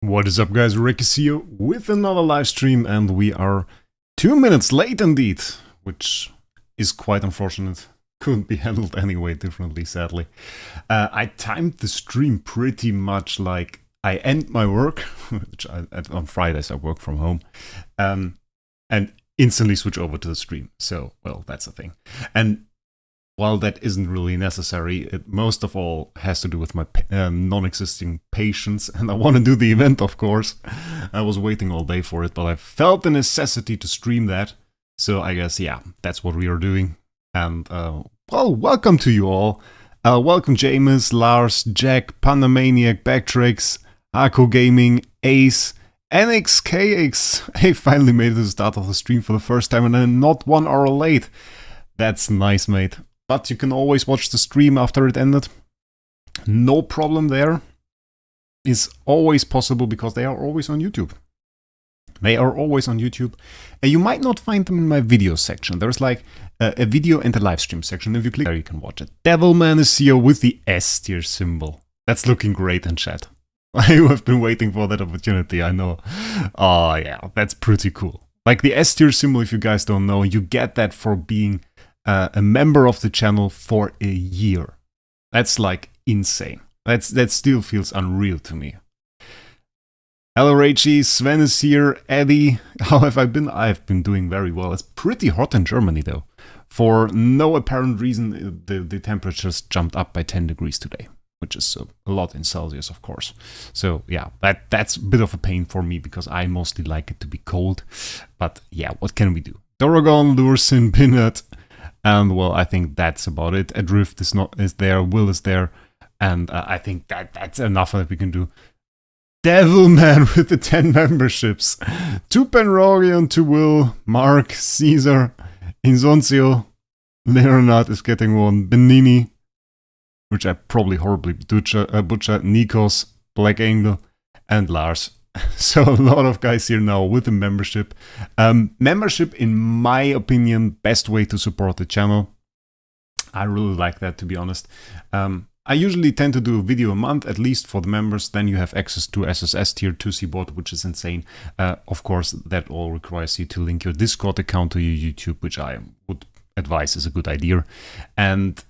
What is up, guys? Rerolling here with another live stream, and we are 2 minutes late indeed, which is quite unfortunate. Couldn't be handled anyway differently, sadly. I timed the stream pretty much like I end my work, which on Fridays I work from home, and instantly switch over to the stream. So, well, that's the thing. And while that isn't really necessary, it most of all has to do with my non-existing patience, and I want to do the event, of course. I was waiting all day for it, but I felt the necessity to stream that, so I guess, yeah, that's what we are doing. And, well, welcome to you all. Welcome James, Lars, Jack, Pandamaniac, Backtracks, Ako Gaming, Ace, NXKX. I finally made it to the start of the stream for the first time, and I'm not 1 hour late. That's nice, mate. But you can always watch the stream after it ended. No problem there. It's always possible because they are always on YouTube. They are always on YouTube. And you might not find them in my video section. There's like a video and a live stream section. If you click there, you can watch it. Devilman is here with the S tier symbol. That's looking great in chat. I have been waiting for that opportunity, I know. Oh yeah, that's pretty cool. Like the S tier symbol, if you guys don't know, you get that for being a member of the channel for a year. That's like insane. That still feels unreal to me. Hello Raichi, Sven is here, Eddie. How have I been? I've been doing very well. It's pretty hot in Germany though. For no apparent reason, the temperatures jumped up by 10 degrees today, which is a lot in Celsius, of course. So yeah, that's a bit of a pain for me because I mostly like it to be cold. But yeah, what can we do? Dorogon, Lursin, Pinot. And well, I think that's about it. Adrift is there, Will is there, and I think that's enough that we can do. Devilman with the 10 memberships. To Penrorion, to Will, Mark, Caesar, Insoncio, Leonard is getting one, Benini, which I probably horribly butcher, Nikos, Black Angel, and Lars. So a lot of guys here now with the membership. Membership, in my opinion, best way to support the channel. I really like that, to be honest. I usually tend to do a video a month, at least for the members. Then you have access to SSS tier 2C bot, which is insane. Of course, that all requires you to link your Discord account to your YouTube, which I would advise is a good idea. And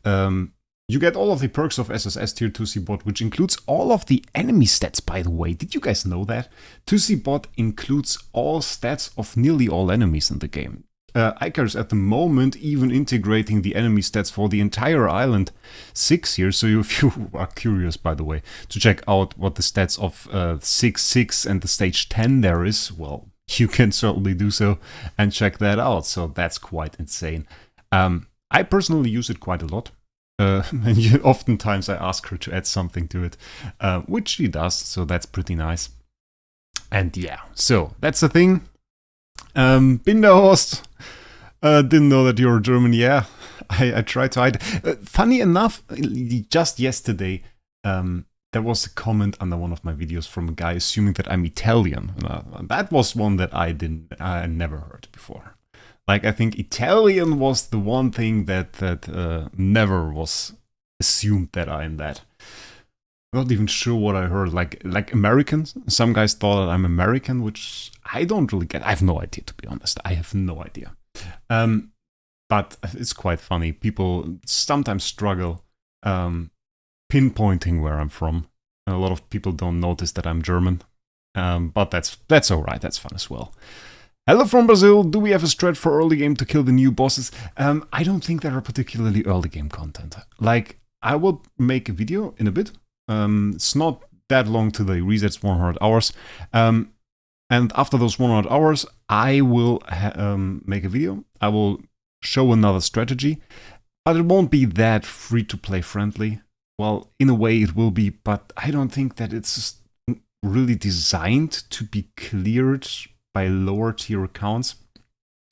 you get all of the perks of SSS tier 2C bot, which includes all of the enemy stats, by the way. Did you guys know that? 2C bot includes all stats of nearly all enemies in the game. Icar is at the moment even integrating the enemy stats for the entire island 6 here. So if you are curious, by the way, to check out what the stats of 6-6 and the stage 10 there is, well, you can certainly do so and check that out. So that's quite insane. I personally use it quite a lot. And oftentimes I ask her to add something to it, which she does, so that's pretty nice. And yeah, so that's the thing. Binderhorst, didn't know that you're German. Yeah, I tried to hide. Funny enough, just yesterday, there was a comment under one of my videos from a guy assuming that I'm Italian. That was one that I never heard before. Like, I think Italian was the one thing that never was assumed that I'm that. Not even sure what I heard. Like Americans. Some guys thought that I'm American, which I don't really get. I have no idea, to be honest. I have no idea. But it's quite funny. People sometimes struggle pinpointing where I'm from. A lot of people don't notice that I'm German. But that's alright. That's fun as well. Hello from Brazil. Do we have a strat for early game to kill the new bosses? I don't think there are particularly early game content. Like, I will make a video in a bit. It's not that long till they resets 100 hours. And after those 100 hours, I will make a video. I will show another strategy, but it won't be that free-to-play friendly. Well, in a way it will be, but I don't think that it's really designed to be cleared by lower tier accounts.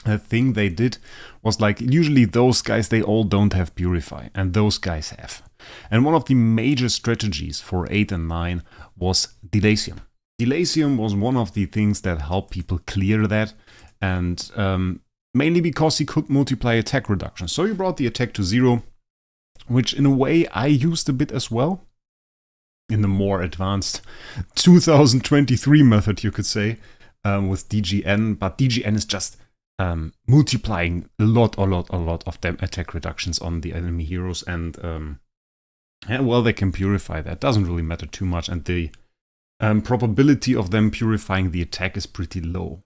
The thing they did was like, usually those guys, they all don't have Purify, and those guys have. And one of the major strategies for 8 and 9 was Divination. Divination was one of the things that helped people clear that, and mainly because he could multiply attack reduction. So he brought the attack to 0, which in a way I used a bit as well. in the more advanced 2023 method, you could say, with DGN. But DGN is just multiplying a lot of them attack reductions on the enemy heroes, and well, they can purify that. Doesn't really matter too much, and the probability of them purifying the attack is pretty low.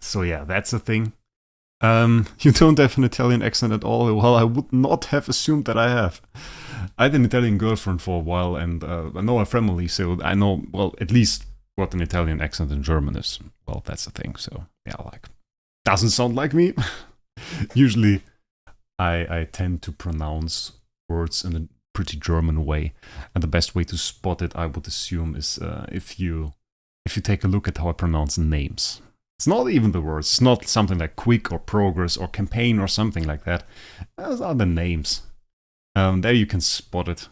So yeah, that's a thing. You don't have an Italian accent at all. Well, I would not have assumed that I have. I had an Italian girlfriend for a while, and I know her family, so I know, well, at least what an Italian accent in German is. Well, that's the thing, so yeah, like, doesn't sound like me. Usually, I tend to pronounce words in a pretty German way, and the best way to spot it, I would assume, is if you take a look at how I pronounce names. It's not even the words. It's not something like quick or progress or campaign or something like that. Those are the names. There you can spot it.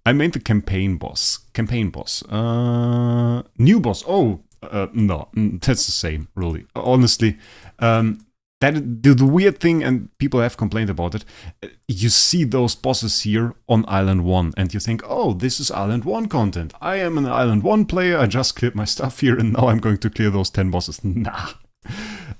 I made the campaign boss. New boss. Oh, no, that's the same, really. Honestly, that the weird thing, and people have complained about it, you see those bosses here on Island 1, and you think, oh, this is Island 1 content. I am an Island 1 player, I just cleared my stuff here, and now I'm going to clear those 10 bosses. Nah.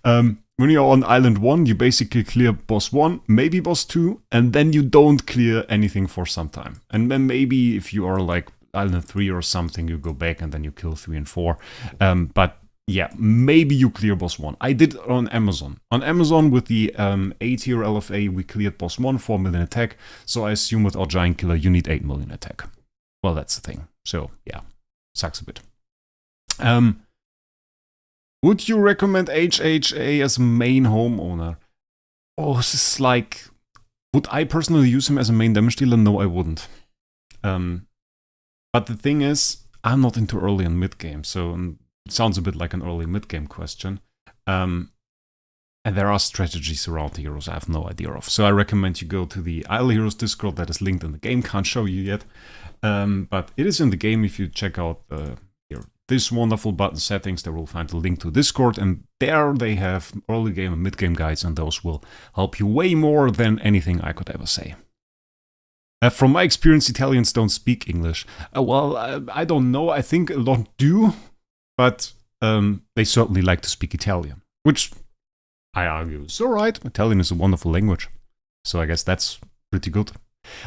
When you're on Island 1, you basically clear boss 1, maybe boss 2, and then you don't clear anything for some time. And then maybe if you are like Island 3 or something, you go back and then you kill 3 and 4. But yeah, maybe you clear boss 1. I did it on Amazon. On Amazon with the A tier LFA, we cleared boss 1, 4 million attack. So I assume with our Giant Killer, you need 8 million attack. Well, that's the thing. So yeah, sucks a bit. Would you recommend HHA as main homeowner? Oh, this is like... Would I personally use him as a main damage dealer? No, I wouldn't. But the thing is, I'm not into early and mid game, so... It sounds a bit like an early mid-game question. And there are strategies around heroes I have no idea of. So I recommend you go to the Isle Heroes Discord that is linked in the game. Can't show you yet. But it is in the game. If you check out this wonderful button settings, there will find a link to Discord. And there they have early game and mid-game guides. And those will help you way more than anything I could ever say. From my experience, Italians don't speak English. Well, I don't know. I think a lot do. But they certainly like to speak Italian, which I argue is alright. Italian is a wonderful language, so I guess that's pretty good.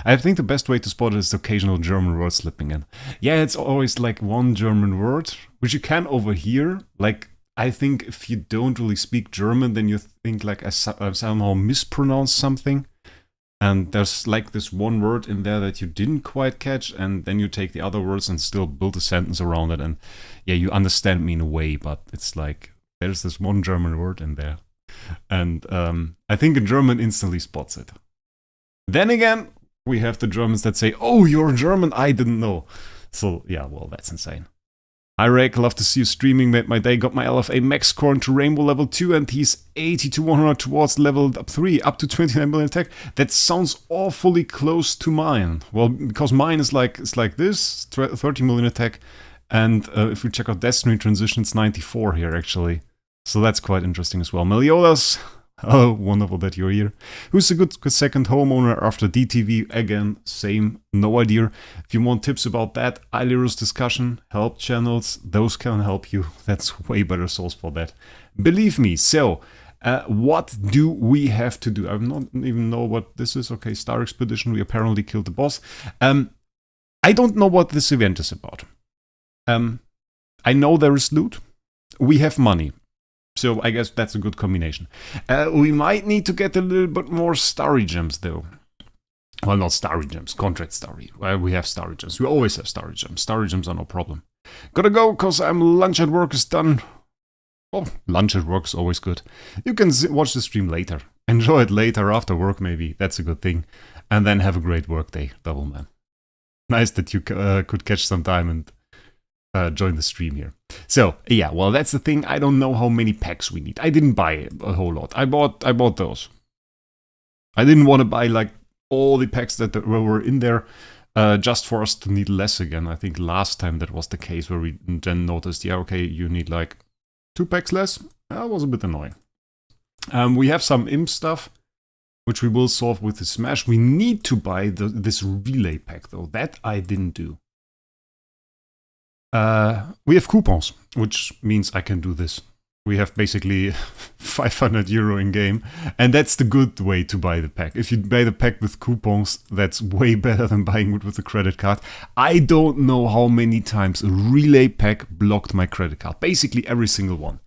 I think the best way to spot it is the occasional German word slipping in. Yeah, it's always like one German word, which you can overhear. Like, I think if you don't really speak German, then you think like I somehow mispronounced something. And there's like this one word in there that you didn't quite catch, and then you take the other words and still build a sentence around it, and yeah, you understand me in a way, but it's like, there's this one German word in there. And I think a German instantly spots it. Then again, we have the Germans that say, oh, you're German, I didn't know. So yeah, well, that's insane. Hi Rerolling, love to see you streaming, made my day, got my LFA max corn to rainbow level 2 and he's 80 to 100 towards level 3, up to 29 million attack. That sounds awfully close to mine. Well, because mine is like this, 30 million attack, and if we check out Destiny Transition, it's 94 here actually. So that's quite interesting as well. Meliodas, oh, wonderful that you're here. Who's a good second homeowner after DTV? Again, same, no idea. If you want tips about that, Illyros discussion, help channels, those can help you. That's way better source for that. Believe me. So, what do we have to do? I don't even know what this is. Okay, Star Expedition, we apparently killed the boss. I don't know what this event is about. I know there is loot. We have money. So I guess that's a good combination. We might need to get a little bit more starry gems though. Well, not starry gems, contract starry. Well, we have starry gems. We always have starry gems. Starry gems are no problem. Gotta go, cause lunch at work is done. Oh, lunch at work is always good. You can watch the stream later. Enjoy it later after work maybe. That's a good thing. And then have a great work day, Doubleman. Nice that you could catch some time and join the stream here. So yeah, well, that's the thing. I don't know how many packs we need. I didn't buy a whole lot. I bought those. I didn't want to buy like all the packs that were in there just for us to need less again. I think last time that was the case where we then noticed, yeah, okay, you need like 2 packs less. That was a bit annoying. We have some imp stuff, which we will solve with the Smash. We need to buy this relay pack, though. That I didn't do. We have coupons, which means I can do this. We have basically 500 euro in game, and that's the good way to buy the pack. If you buy the pack with coupons, that's way better than buying it with a credit card. I don't know how many times a relay pack blocked my credit card. Basically every single one.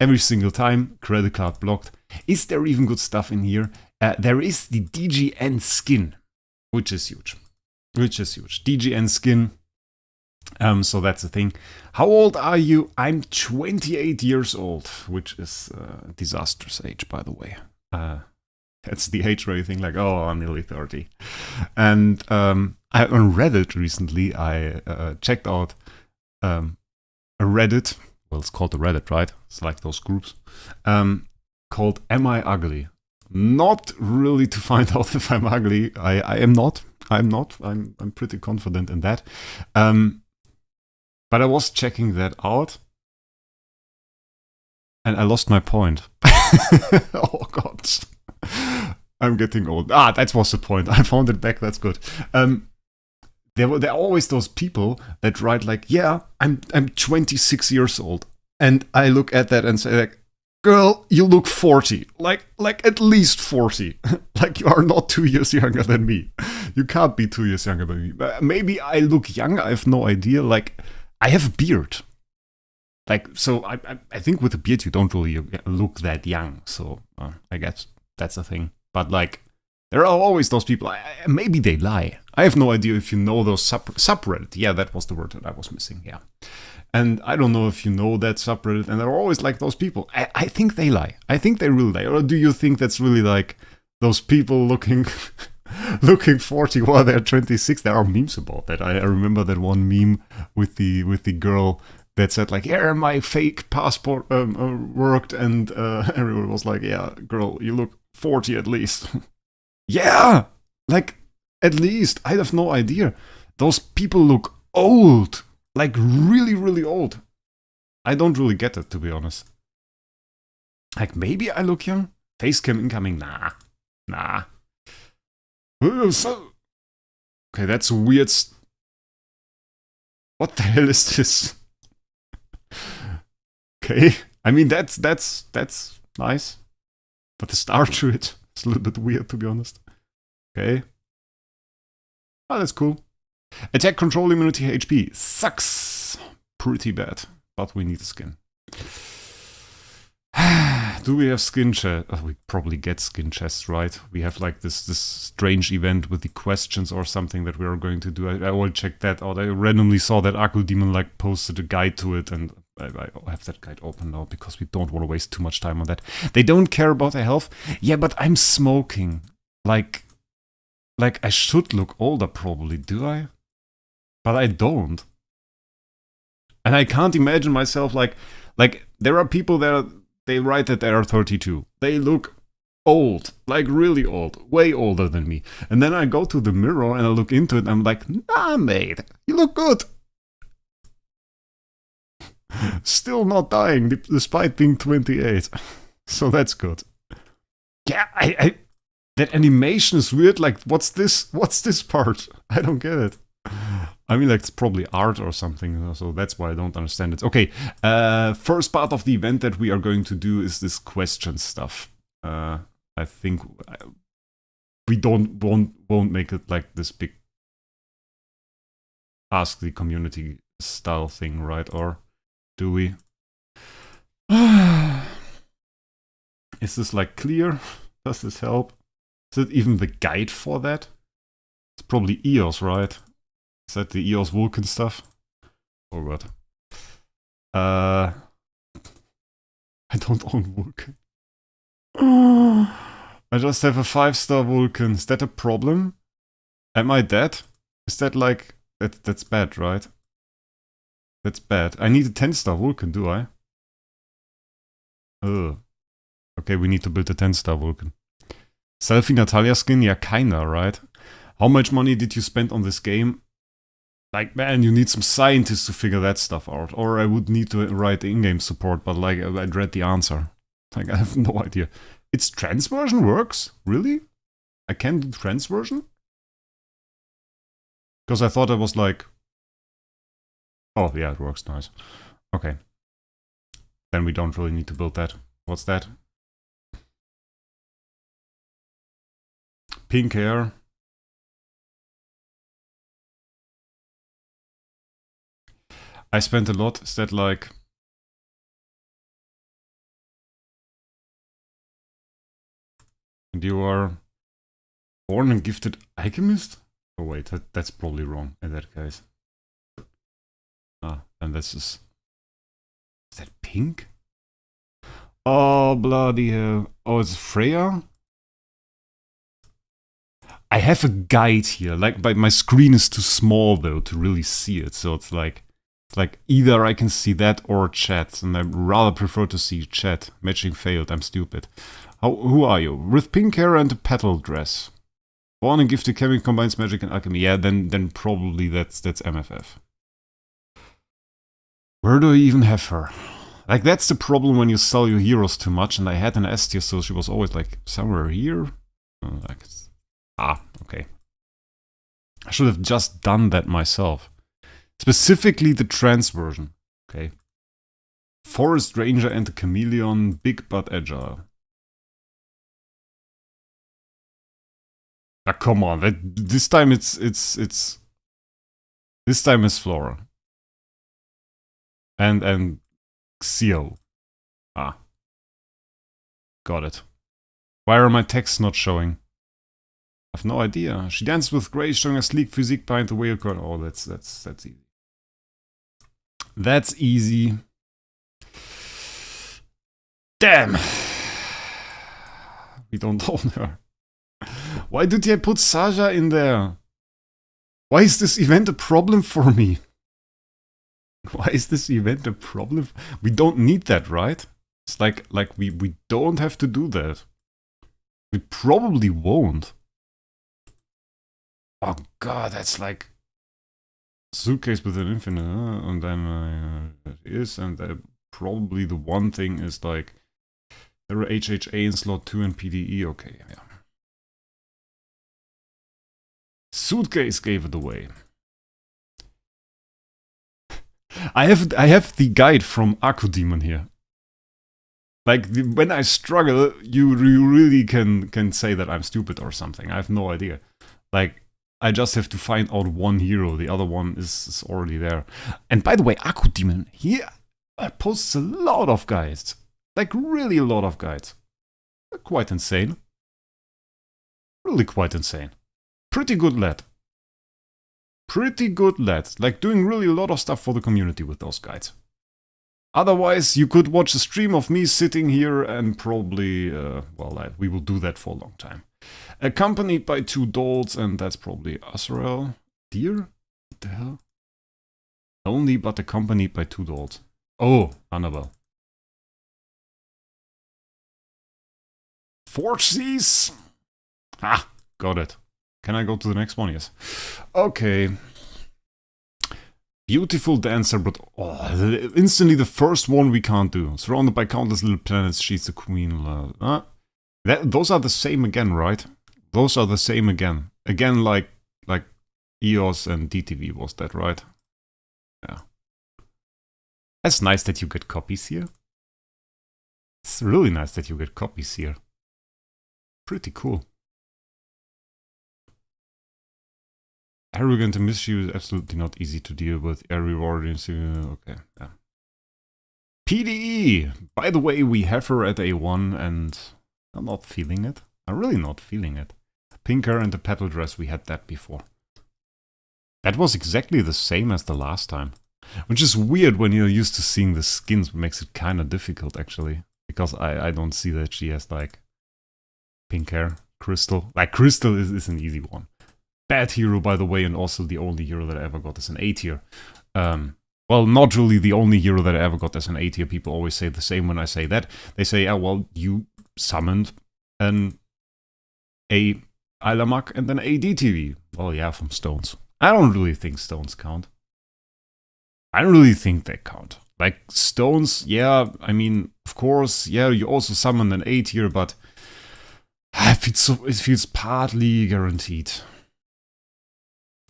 Every single time, credit card blocked. Is there even good stuff in here? There is the DGN skin, which is huge. DGN skin. So that's the thing. How old are you? I'm 28 years old, which is a disastrous age, by the way. That's the age where you think like, oh, I'm nearly 30. And on Reddit recently, I checked out a Reddit. Well, it's called a Reddit, right? It's like those groups. Called Am I Ugly? Not really to find out if I'm ugly. I am not. I'm not. I'm pretty confident in that. But I was checking that out, and I lost my point. Oh god, I'm getting old. That was the point. I found it back. That's good. There are always those people that write like, "Yeah, I'm 26 years old," and I look at that and say like, "Girl, you look 40. Like at least 40. Like you are not 2 years younger than me. You can't be 2 years younger than me. Maybe I look young. I have no idea. Like." I have a beard. Like, so I think with a beard you don't really look that young. So I guess that's the thing. But like, there are always those people. Maybe they lie. I have no idea if you know those subreddit. Yeah, that was the word that I was missing. Yeah. And I don't know if you know that subreddit. And there are always like those people. I think they lie. I think they really lie. Or do you think that's really like those people looking... looking 40 while they're 26. There are memes about that. I remember that one meme with the girl that said like, yeah, my fake passport worked, and everyone was like, yeah, girl, you look 40 at least. Yeah, like at least. I have no idea. Those people look old, like really, really old. I don't really get it, to be honest. Like maybe I look young. Facecam incoming. Nah. So, okay, that's weird. What the hell is this? Okay, I mean that's nice, but the start to it is a little bit weird, to be honest. Okay, that's cool. Attack, control, immunity, HP sucks pretty bad, but we need a skin. Do we have skin chest? Oh, we probably get skin chests, right? We have like this strange event with the questions or something that we are going to do. I will check that out. I randomly saw that Aku Demon like posted a guide to it, and I have that guide open now because we don't want to waste too much time on that. They don't care about their health. Yeah, but I'm smoking. Like I should look older probably, do I? But I don't. And I can't imagine myself like there are people that they write that they are 32. They look old, like really old, way older than me. And then I go to the mirror and I look into it and I'm like, nah, mate, you look good. Still not dying despite being 28. So that's good. Yeah, I that animation is weird. Like, what's this? What's this part? I don't get it. I mean, like, it's probably art or something, so that's why I don't understand it. Okay, first part of the event that we are going to do is this question stuff. I think we won't make it like this big ask the community style thing, right? Or do we? Is this like clear? Does this help? Is it even the guide for that? It's probably EOS, right? Is that the EOS Vulcan stuff? Or what? I don't own Vulcan. I just have a 5-star Vulcan. Is that a problem? Am I dead? Is that like... That's bad, right? That's bad. I need a 10-star Vulcan, do I? Ugh. Okay, we need to build a 10-star Vulcan. Selfie Natalia skin? Yeah, kinda, right? How much money did you spend on this game? Like, man, you need some scientists to figure that stuff out. Or I would need to write in-game support, but like, I'd read the answer. Like, I have no idea. Its transversion works? Really? I can do transversion? Because I thought it was like... Oh, yeah, it works, nice. Okay. Then we don't really need to build that. What's that? Pink hair. I spent a lot. Is that like... And you are born and gifted alchemist? Oh wait, that's probably wrong in that case. Ah, and this is... Is that pink? Oh, bloody hell. Oh, it's Freya? I have a guide here. Like, but my screen is too small though to really see it. So it's like either I can see that or chat, and I rather prefer to see chat. Matching failed. I'm stupid. Who are you? With pink hair and a petal dress. Born and gifted chemic combines magic and alchemy. Yeah, then probably that's MFF. Where do I even have her? Like, that's the problem when you sell your heroes too much, and I had an S tier, so she was always like somewhere here. Like, okay. I should have just done that myself. Specifically the transversion. Okay. Forest Ranger and the Chameleon, big but agile. Ah, come on, this time it's this time it's Flora. And Xio. Ah. Got it. Why are my texts not showing? I have no idea. She dances with grace, showing a sleek physique behind the whale curtain. Oh, that's easy. That's easy. Damn! We don't own her. Why did they put Saja in there? Why is this event a problem for me? Why is this event a problem? We don't need that, right? It's like we don't have to do that. We probably won't. Oh god, that's like... Suitcase with an infinite, and then it is, and probably the one thing is like... There are HHA in slot 2 and PDE, okay, yeah. Suitcase gave it away. I have the guide from Aku Demon here. Like, when I struggle, you really can say that I'm stupid or something. I have no idea. Like, I just have to find out one hero. The other one is already there. And by the way, Aku Demon, he posts a lot of guides. Like, really a lot of guides. Quite insane. Really quite insane. Pretty good lad. Pretty good lad. Like, doing really a lot of stuff for the community with those guides. Otherwise, you could watch a stream of me sitting here and probably, we will do that for a long time. Accompanied by 2 dolls, and that's probably Azrael. Deer? What the hell? Only but accompanied by 2 dolls. Oh, Annabelle. Forge Seas! Ah, got it. Can I go to the next one? Yes. Okay. Beautiful dancer, but instantly the first one we can't do. Surrounded by countless little planets, she's the queen. Those are the same again, right? Those are the same again. Again, like EOS and DTV was that, right? Yeah. That's nice that you get copies here. It's really nice that you get copies here. Pretty cool. Arrogant and mischievous is absolutely not easy to deal with. Rerolling, okay, yeah. PDE! By the way, we have her at A1 and I'm not feeling it. I'm really not feeling it. Pink hair and the petal dress, we had that before. That was exactly the same as the last time. Which is weird when you're used to seeing the skins, but makes it kind of difficult actually. Because I don't see that she has like pink hair. Crystal. Like Crystal is an easy one. Bad hero, by the way, and also the only hero that I ever got as an A tier. Well, not really the only hero that I ever got as an A tier. People always say the same when I say that. They say, oh, well, you summoned an A Ilamak and an ADTV. Well, yeah, from stones. I don't really think stones count. I don't really think they count. Like, stones, yeah, I mean, of course, yeah, you also summoned an A tier, but feels partly guaranteed.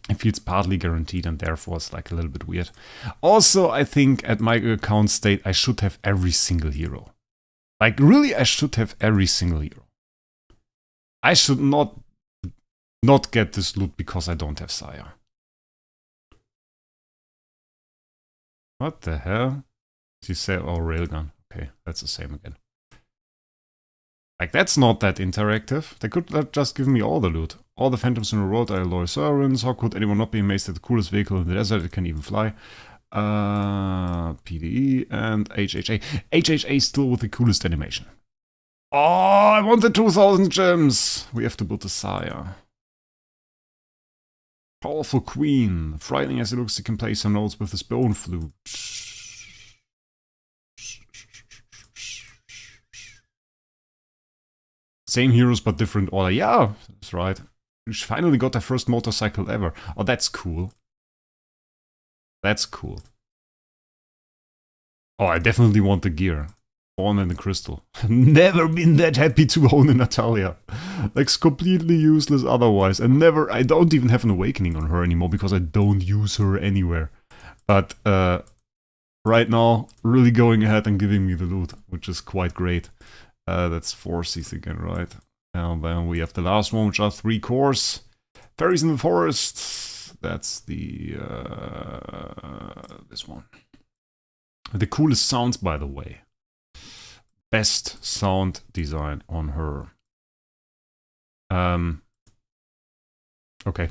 It feels partly guaranteed, and therefore it's like a little bit weird. Also, I think at my account state, I should have every single hero. Like, really, I should have every single hero. I should not get this loot because I don't have Sire. What the hell? Did you say, oh, Railgun. Okay, that's the same again. Like, that's not that interactive. They could just give me all the loot. All the phantoms in the road are loyal servants. How could anyone not be amazed at the coolest vehicle in the desert? It can even fly. PDE and HHA. HHA still with the coolest animation. Oh, I want the 2000 gems. We have to build a Sire. Powerful queen. Frightening as it looks, he can play some notes with his bone flute. Same heroes but different order. Yeah, that's right. We finally got their first motorcycle ever. Oh, that's cool. That's cool. Oh, I definitely want the gear. Born in the crystal. Never been that happy to own a Natalia. Like, it's completely useless otherwise. And I don't even have an awakening on her anymore because I don't use her anywhere. But right now, really going ahead and giving me the loot, which is quite great. That's 4 Cs again, right? And then we have the last one, which are 3 cores. Fairies in the forest. That's the this one. The coolest sounds, by the way. Best sound design on her. Okay.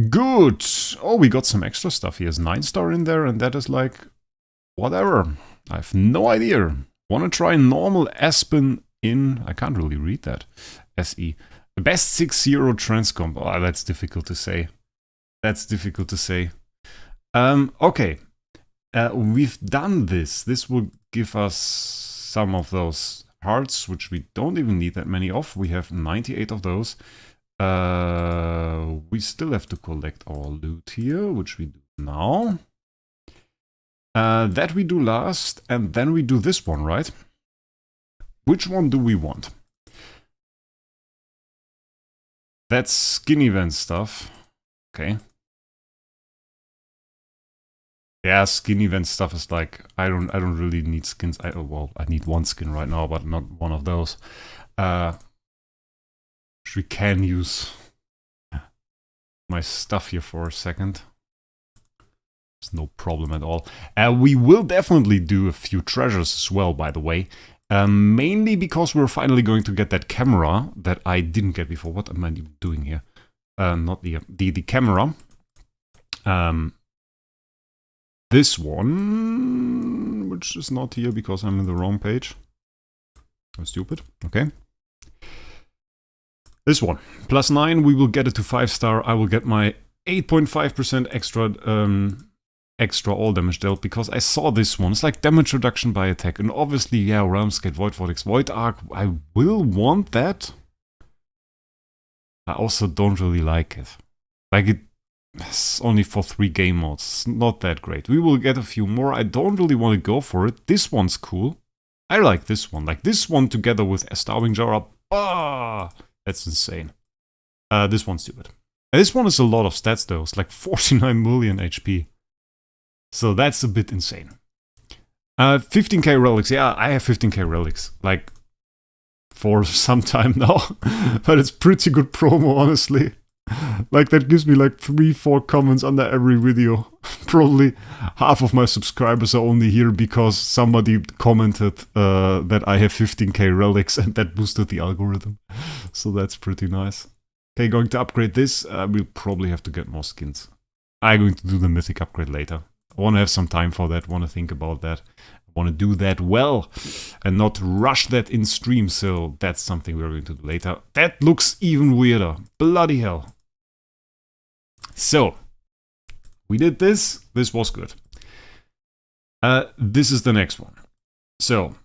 Good. Oh, we got some extra stuff. He has 9-star in there, and that is like whatever. I have no idea. Want to try normal Aspen in... I can't really read that. SE. Best 6-0 transcomp. Oh, that's difficult to say. That's difficult to say. Okay. We've done this. This will give us some of those hearts, which we don't even need that many of. We have 98 of those. We still have to collect our loot here, which we do now. That we do last, and then we do this one, right? Which one do we want? That's skin event stuff. Okay. Yeah, skin event stuff is like, I don't really need skins. Well, I need one skin right now, but not one of those. We can use my stuff here for a second. There's no problem at all. We will definitely do a few treasures as well, by the way. Mainly because we're finally going to get that camera that I didn't get before. What am I doing here? Not the camera. This one, which is not here because I'm in the wrong page. I'm stupid. Okay. This one. +9, we will get it to 5-star. I will get my 8.5% extra all damage dealt because I saw this one. It's like damage reduction by attack. And obviously, yeah, Realmscape, Void Vortex, Void Arc. I will want that. I also don't really like it. Like, it's only for 3 game modes. It's not that great. We will get a few more. I don't really want to go for it. This one's cool. I like this one. Like, this one together with a Starving Jar. Ah, that's insane. This one's stupid. And this one is a lot of stats though. It's like 49 million HP. So that's a bit insane. 15k relics. Yeah, I have 15k relics. Like, for some time now. But it's pretty good promo, honestly. Like, that gives me like 3-4 comments under every video. Probably half of my subscribers are only here because somebody commented that I have 15k relics and that boosted the algorithm. So that's pretty nice. Okay, going to upgrade this. We'll probably have to get more skins. I'm going to do the mythic upgrade later. I want to have some time for that, want to think about that. I want to do that well and not rush that in stream, so that's something we're going to do later. That looks even weirder. Bloody hell. So, we did this. This was good. This is the next one. So,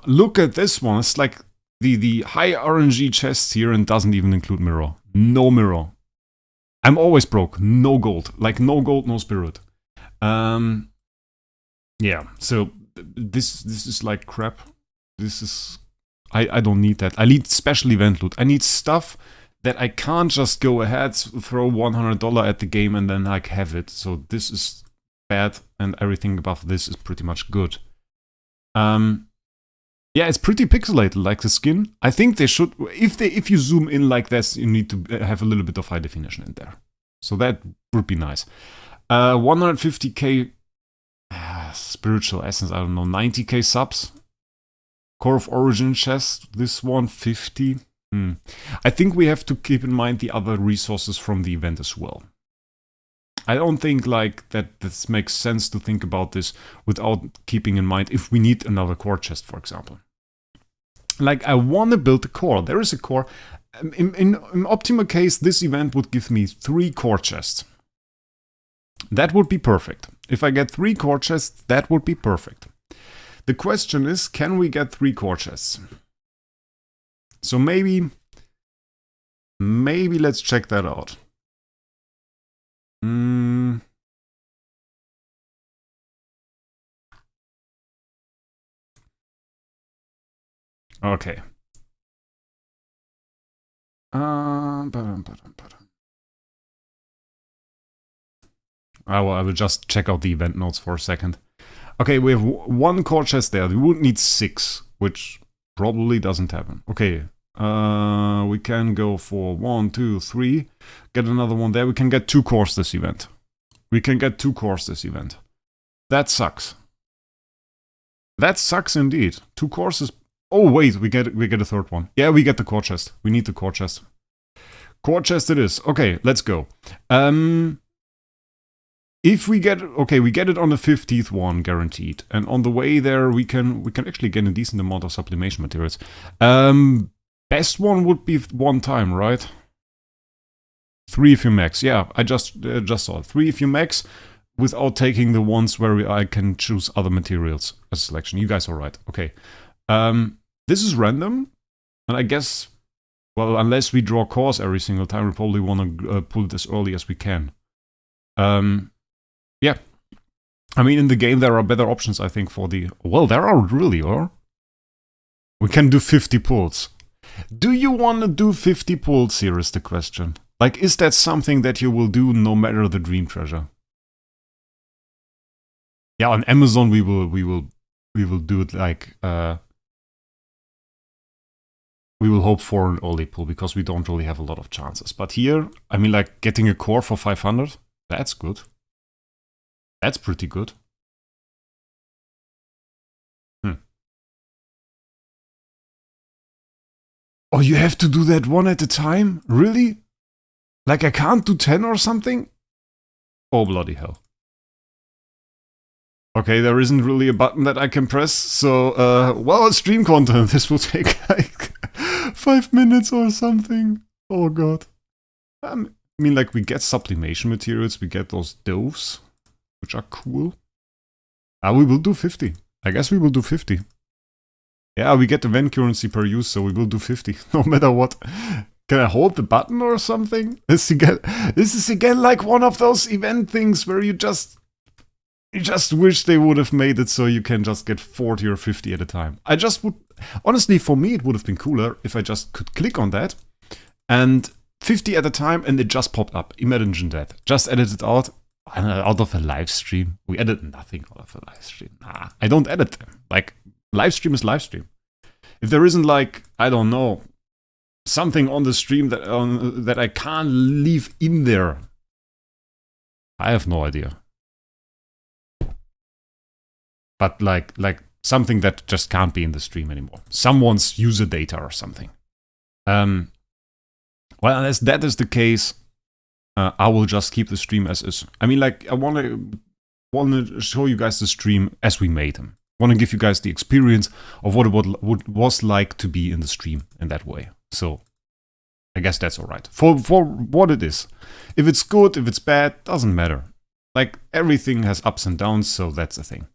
look at this one. It's like the high RNG chests here and doesn't even include mirror. No mirror. I'm always broke. No gold. Like, no gold, no spirit. Yeah, so this is like crap. this is... I don't need that. I need special event loot. I need stuff that I can't just go ahead, throw $100 at the game and then like have it. So this is bad, and everything above this is pretty much good. Yeah, it's pretty pixelated, like the skin. I think they should, if you zoom in like this, you need to have a little bit of high definition in there. So that would be nice. 150k spiritual essence, I don't know, 90k subs. Core of Origin chest, this one, 50. I think we have to keep in mind the other resources from the event as well. I don't think like that this makes sense to think about this without keeping in mind if we need another core chest, for example. Like, I want to build a core. There is a core. In optimal case, this event would give me 3 core chests. That would be perfect. If I get 3 core chests, that would be perfect. The question is, can we get 3 core chests? So maybe let's check that out. Okay. I will just check out the event notes for a second. Okay, we have 1 core chest there. We would need 6, which probably doesn't happen. Okay, we can go for 1, 2, 3. Get another one there. We can get 2 cores this event. That sucks. That sucks indeed. 2 cores is... Oh wait, we get a 3rd one. Yeah, we get the core chest. We need the core chest. Core chest it is. Okay, let's go. If we get... Okay, we get it on the 50th one, guaranteed. And on the way there, we can actually get a decent amount of sublimation materials. Best one would be 1 time, right? 3 if you max. Yeah, I just saw it. 3 if you max, without taking the ones where I can choose other materials as a selection. You guys are right. Okay. This is random. And I guess... Well, unless we draw cores every single time, we probably want to pull it as early as we can. Yeah. I mean, in the game, there are better options, I think, for the... Well, there are really, or? We can do 50 pulls. Do you want to do 50 pulls here is the question. Like, is that something that you will do no matter the dream treasure? Yeah, on Amazon, we will do it like... we will hope for an early pull, because we don't really have a lot of chances. But here, I mean, like, getting a core for 500, that's good. That's pretty good. Oh, you have to do that one at a time? Really? Like, I can't do 10 or something? Oh, bloody hell. Okay, there isn't really a button that I can press, so, well, stream content. This will take, like, 5 minutes or something. Oh, God. I mean, like, we get sublimation materials, we get those doves, which are cool. We will do 50. I guess we will do 50. Yeah, we get event currency per use, so we will do 50, no matter what. Can I hold the button or something? This is again like one of those event things where you just wish they would have made it so you can just get 40 or 50 at a time. I just would... Honestly, for me, it would have been cooler if I just could click on that and 50 at a time and it just popped up. Imagine that. Just edit it out of a live stream. We edit nothing out of a live stream. Nah, I don't edit them. Like, live stream is live stream. If there isn't, like, I don't know, something on the stream that I can't leave in there, I have no idea. But like something that just can't be in the stream anymore. Someone's user data or something. Well, unless that is the case, I will just keep the stream as is. I mean, like, I want to show you guys the stream as we made them. I want to give you guys the experience of what it was like to be in the stream in that way. So, I guess that's alright. For what it is. If it's good, if it's bad, doesn't matter. Like, everything has ups and downs, so that's the thing.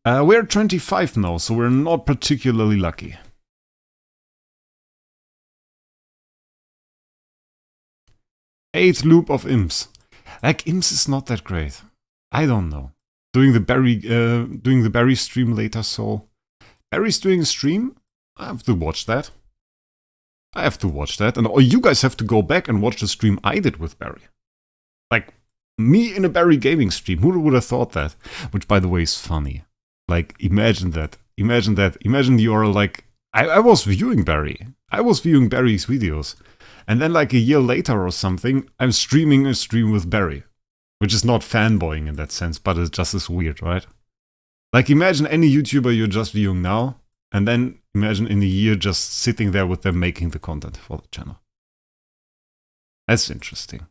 We're 25 now, so we're not particularly lucky. Eighth loop of imps. Like, imps is not that great. I don't know. Doing the berry stream later, so Barry's doing a stream. I have to watch that. And you guys have to go back and watch the stream I did with Barry. Like, me in a Barry gaming stream. Who would have thought that? Which, by the way, is funny. Like, imagine that. Imagine you're like... I was viewing Barry. I was viewing Barry's videos. And then like a year later or something, I'm streaming a stream with Barry. Which is not fanboying in that sense, but it just is weird, right? Like, imagine any YouTuber you're just viewing now, and then imagine in a year just sitting there with them making the content for the channel. That's interesting.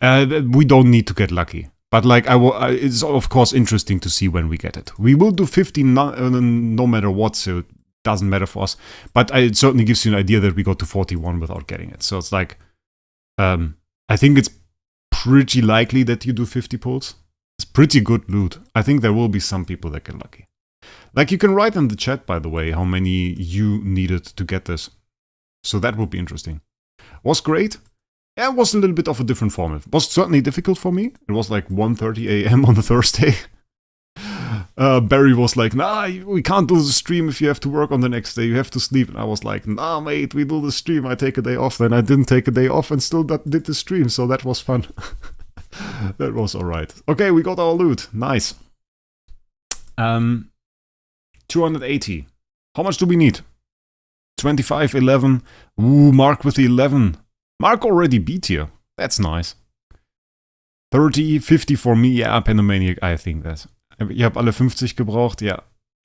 We don't need to get lucky. But like, it's of course interesting to see when we get it. We will do 50 no matter what, so it doesn't matter for us. But it certainly gives you an idea that we got to 41 without getting it. So it's like, I think it's pretty likely that you do 50 pulls. It's pretty good loot. I think there will be some people that get lucky. Like, you can write in the chat, by the way, how many you needed to get this. So that would be interesting. Was great. Yeah, it was a little bit of a different format. It was certainly difficult for me. It was like 1:30 a.m. on a Thursday. Barry was like, nah, we can't do the stream if you have to work on the next day. You have to sleep. And I was like, nah, mate, we do the stream. I take a day off. Then I didn't take a day off and still did the stream. So that was fun. That was alright. Okay, we got our loot. Nice. 280. How much do we need? 25, 11. Ooh, Mark with the 11. Mark already beat you. That's nice. 30, 50 for me. Yeah, Panamaniac, I think that. Ihr habt alle 50 gebraucht, yeah.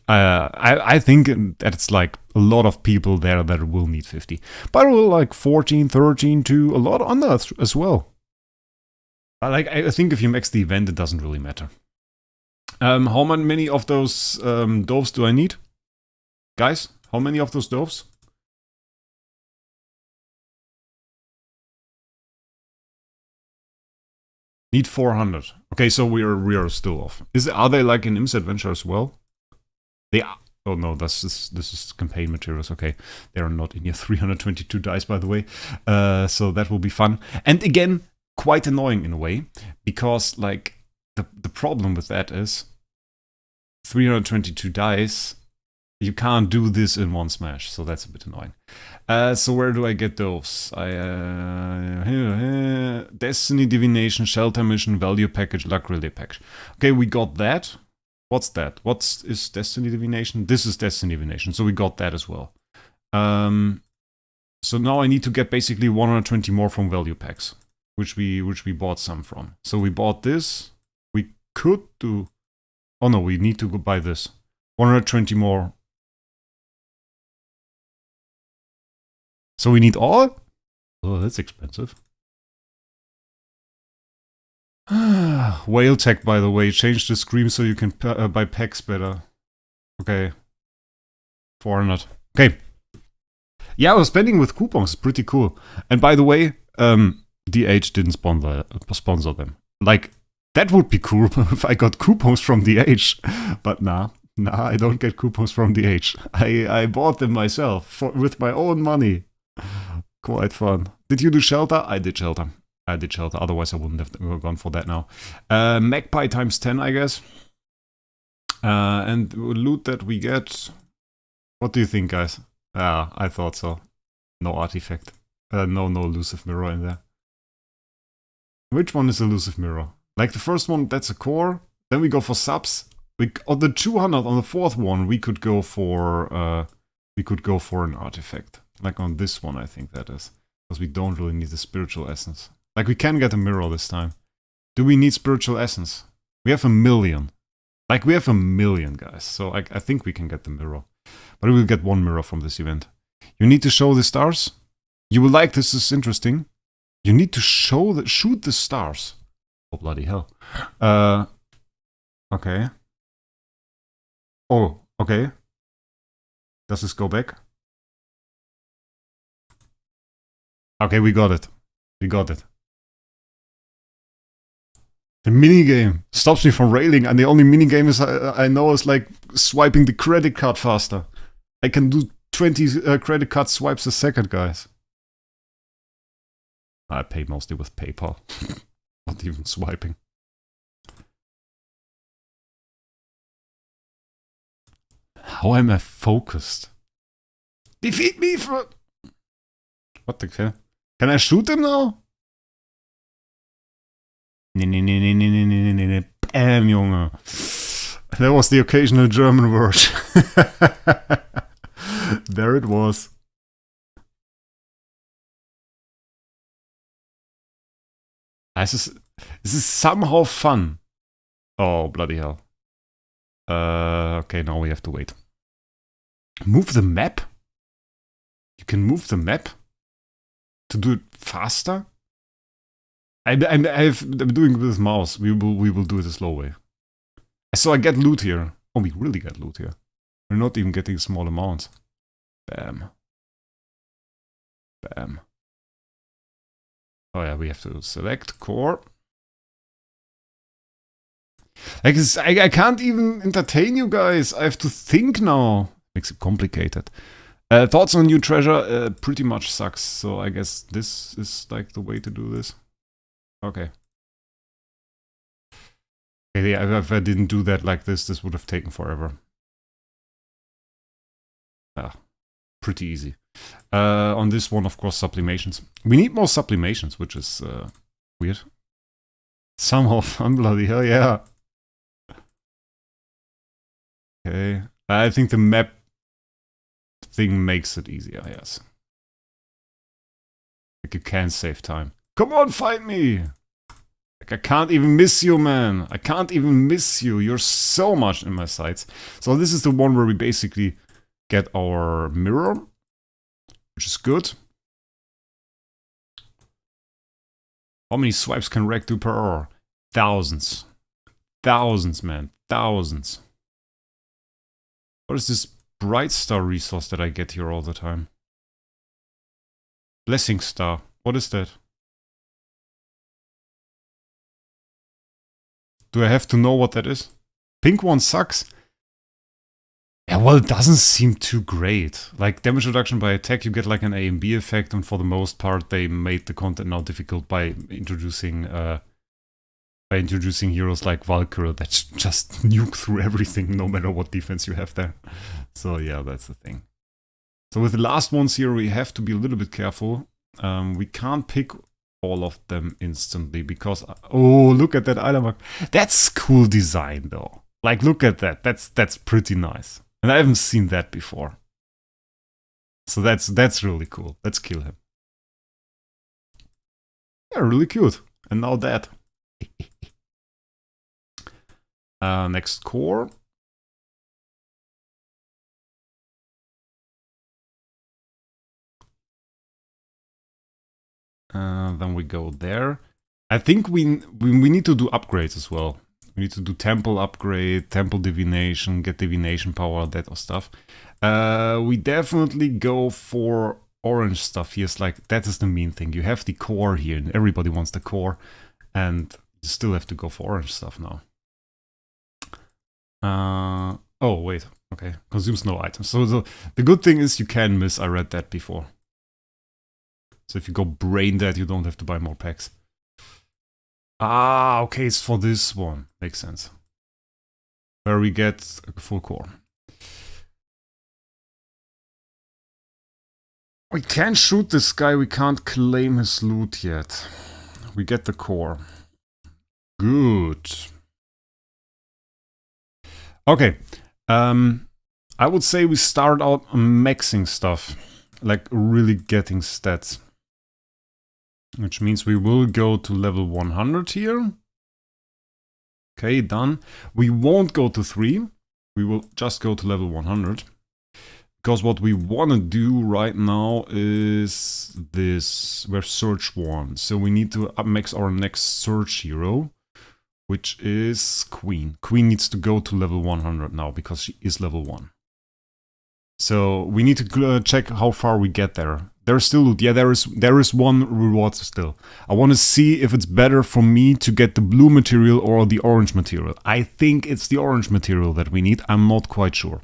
I think that it's like a lot of people there that will need 50. But we'll like 14, 13 to a lot on that as well. I think if you max the event, it doesn't really matter. How many of those doves do I need? Guys, how many of those doves? Need 400. Okay, so we are still off. Are they like in Im's Adventure as well? They are. Oh no, this is campaign materials. Okay, they are not in here. 322 dice, by the way. So that will be fun. And again, quite annoying in a way, because like the problem with that is 322 dice. You can't do this in one smash, so that's a bit annoying. So where do I get those? Destiny, Divination, Shelter Mission, Value Package, Luck Relay Package. Okay, we got that. What's that? Is Destiny Divination? This is Destiny Divination, so we got that as well. So now I need to get basically 120 more from Value Packs, which we bought some from. So we bought this. We could do... Oh no, we need to go buy this. 120 more. So we need all? Oh, that's expensive. Whale Tech, by the way, changed the screen so you can buy packs better. Okay. 400. Okay. Yeah, I was spending with coupons. Pretty cool. And by the way, DH didn't sponsor them. Like, that would be cool if I got coupons from DH. But nah, I don't get coupons from DH. I bought them myself with my own money. Quite fun. Did you do Shelter? I did Shelter. Otherwise I wouldn't have gone for that now. Magpie times 10, I guess. And loot that we get. What do you think, guys? I thought so. No artifact. No elusive mirror in there. Which one is elusive mirror? Like the first one, that's a core. Then we go for subs. On the 200, on the fourth one, we could go for an artifact. Like on this one, I think that is. Because we don't really need the spiritual essence. Like, we can get a mirror this time. Do we need spiritual essence? We have 1 million. Like, we have 1 million, guys. So I think we can get the mirror. But we will get 1 mirror from this event. You need to show the stars. You will like this is interesting. You need to shoot the stars. Oh, bloody hell. Okay. Oh, okay. Does this go back? Okay, we got it. We got it. The minigame stops me from railing, and the only minigame is I know is like swiping the credit card faster. I can do 20 credit card swipes a second, guys. I pay mostly with PayPal. Not even swiping. How am I focused? Defeat me for... What the hell? Can I shoot him now? Bam, Junge. That was the occasional German word. There it was. This is somehow fun. Oh, bloody hell. Okay, now we have to wait. Move the map? You can move the map? To do it faster? I'm doing it with mouse. We will do it the slow way. So I get loot here. Oh, we really get loot here. We're not even getting small amounts. Bam. Bam. Oh yeah, we have to select core. Like, I can't even entertain you guys. I have to think now. Makes it complicated. Thoughts on new treasure pretty much sucks. So I guess this is like the way to do this. Okay. Okay, yeah, if I didn't do that like this would have taken forever. Ah, pretty easy. On this one, of course, sublimations. We need more sublimations, which is weird. Somehow fun, bloody hell, yeah. Okay, I think the map thing makes it easier, yes. Like, you can save time. Come on, fight me! Like, I can't even miss you, man. I can't even miss you. You're so much in my sights. So this is the one where we basically get our mirror, which is good. How many swipes can Rerolling do per hour? Thousands. Thousands, man. Thousands. What is this Bright Star resource that I get here all the time? Blessing Star. What is that? Do I have to know what that is? Pink one sucks. Yeah, well, it doesn't seem too great. Like, damage reduction by attack, you get like an A and B effect, and for the most part, they made the content now difficult by introducing heroes like Valkyrie that just nuke through everything, no matter what defense you have there. So yeah, that's the thing. So with the last ones here, we have to be a little bit careful. We can't pick all of them instantly because... Oh, look at that item mark. That's cool design, though. Like, look at that. That's pretty nice. And I haven't seen that before. So that's really cool. Let's kill him. Yeah, really cute. And now that. Next core. Then we go there. I think we need to do upgrades as well. We need to do temple upgrade, temple divination, get divination power, that or stuff. We definitely go for orange stuff here. It's like, that is the main thing. You have the core here, and everybody wants the core, and you still have to go for orange stuff now. Oh, wait. Okay. Consumes no items. So the good thing is you can miss. I read that before. So if you go brain dead, you don't have to buy more packs. Ah, okay, it's for this one. Makes sense. Where we get a full core. We can't shoot this guy, we can't claim his loot yet. We get the core. Good. Okay. I would say we start out maxing stuff. Like really getting stats. Which means we will go to level 100 here. Okay, done. We won't go to 3. We will just go to level 100. Because what we want to do right now is this. We're search 1. So we need to max our next search hero. Which is Queen. Queen needs to go to level 100 now because she is level 1. So we need to check how far we get there. There's still loot. Yeah, there is one reward still. I want to see if it's better for me to get the blue material or the orange material. I think it's the orange material that we need. I'm not quite sure.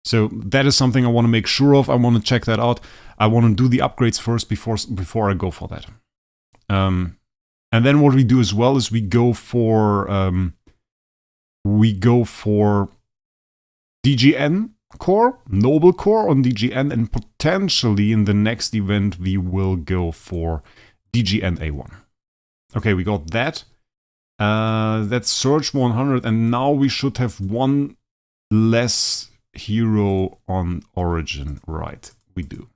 So that is something I want to make sure of. I want to check that out. I want to do the upgrades first before I go for that. And then what we do as well is we go for DGN core, Noble core on DGN, and potentially in the next event we will go for DGN A1. Okay, we got that. That's Surge 100, and now we should have one less hero on Origin. Right, we do.